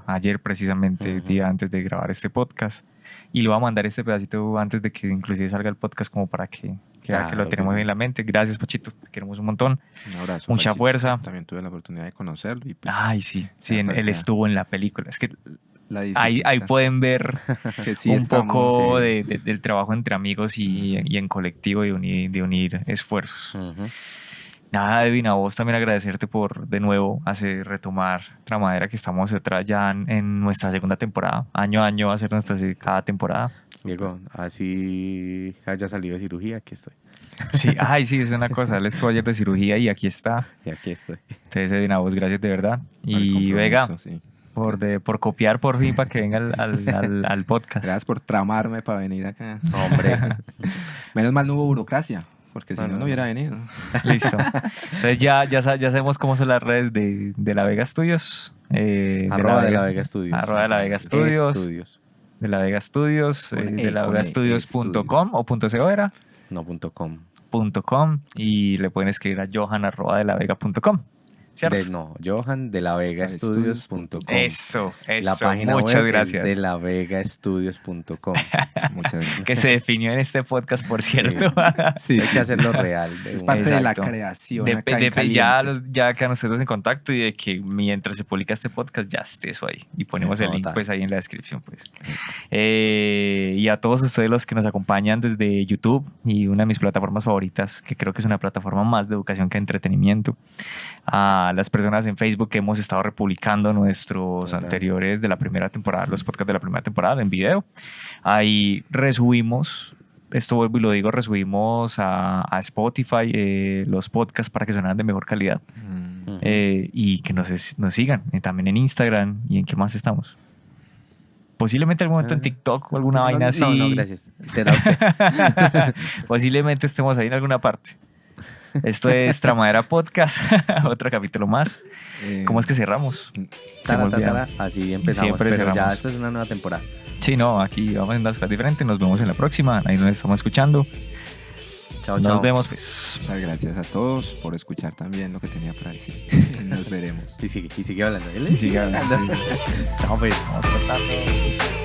ayer precisamente, el día antes de grabar este podcast, y le voy a mandar este pedacito antes de que inclusive salga el podcast, como para que vea que Claro lo que tenemos sí. en la mente. Gracias, Pachito, te queremos un montón. Un abrazo. Mucha Pachito. fuerza. También tuve la oportunidad de conocerlo. Y pues, Ay, sí, Ya, él pues, ya. estuvo en la película. Es que la ahí dificultad, pueden ver que sí un estamos, poco sí. del trabajo entre amigos y en colectivo, de unir esfuerzos. Ujú. Nada, Edwin, a vos también agradecerte por de nuevo retomar Tramadera, que estamos atrás ya en nuestra segunda temporada. Año a año va a ser cada temporada. Diego, así haya salido de cirugía, aquí estoy. Sí, sí, es una cosa. Él estuvo ayer de cirugía y aquí está. Y aquí estoy. Entonces, Edwin, a vos gracias de verdad. Por el Y compromiso, Vega, sí. por copiar por fin para que venga al podcast. Gracias por tramarme para venir acá. Hombre, Menos mal no hubo burocracia, porque si No, no, no. no hubiera venido. Listo. Entonces ya sabemos cómo son las redes de La Vega Studios. arroba de la Vega Studios. Arroba de La Vega Studios. Estudios. De La Vega Studios. Con De E, La con Vega E, Studios.com o .co era. No .com. .com, y le pueden escribir a johan@delavega.com, ¿cierto? Johan de la Vega Studios.com. Eso, La página muchas web gracias. es de lavegastudios.com. Muchas gracias. Que se definió en este podcast, por cierto. Sí, Hay que hacerlo real. es una parte vez. de la Exacto. creación. acá en Ya, caliente. ya quedan ustedes en contacto, y de que mientras se publica este podcast ya esté eso ahí, y ponemos el link Total. pues ahí en la descripción pues. Y a todos ustedes los que nos acompañan desde YouTube y una de mis plataformas favoritas, que creo que es una plataforma más de educación que de entretenimiento, a las personas en Facebook que hemos estado republicando nuestros Total. anteriores de la primera temporada, los podcasts de la primera temporada en video. Ahí resubimos, esto vuelvo y lo digo, resubimos a Spotify los podcasts para que sonaran de mejor calidad. Ujú. Y que nos sigan también en Instagram. ¿Y en qué más estamos? Posiblemente algún momento en TikTok o alguna vaina así. No, gracias. Será usted. Posiblemente estemos ahí en alguna parte. Esto es Tramadera Podcast, otro capítulo más. ¿Cómo es que cerramos? Se me olvida. Tara, así empezamos, Siempre pero ya cerramos. esta es una nueva temporada. Sí, no, aquí vamos en las cosas diferentes. Nos vemos en la próxima. Ahí nos estamos escuchando. Chao, Nos chao. vemos, pues. Muchas gracias a todos por escuchar también lo que tenía para decir. Nos veremos. Y sigue hablando. Y sigue hablando. Chao, pues. Vamos cortando.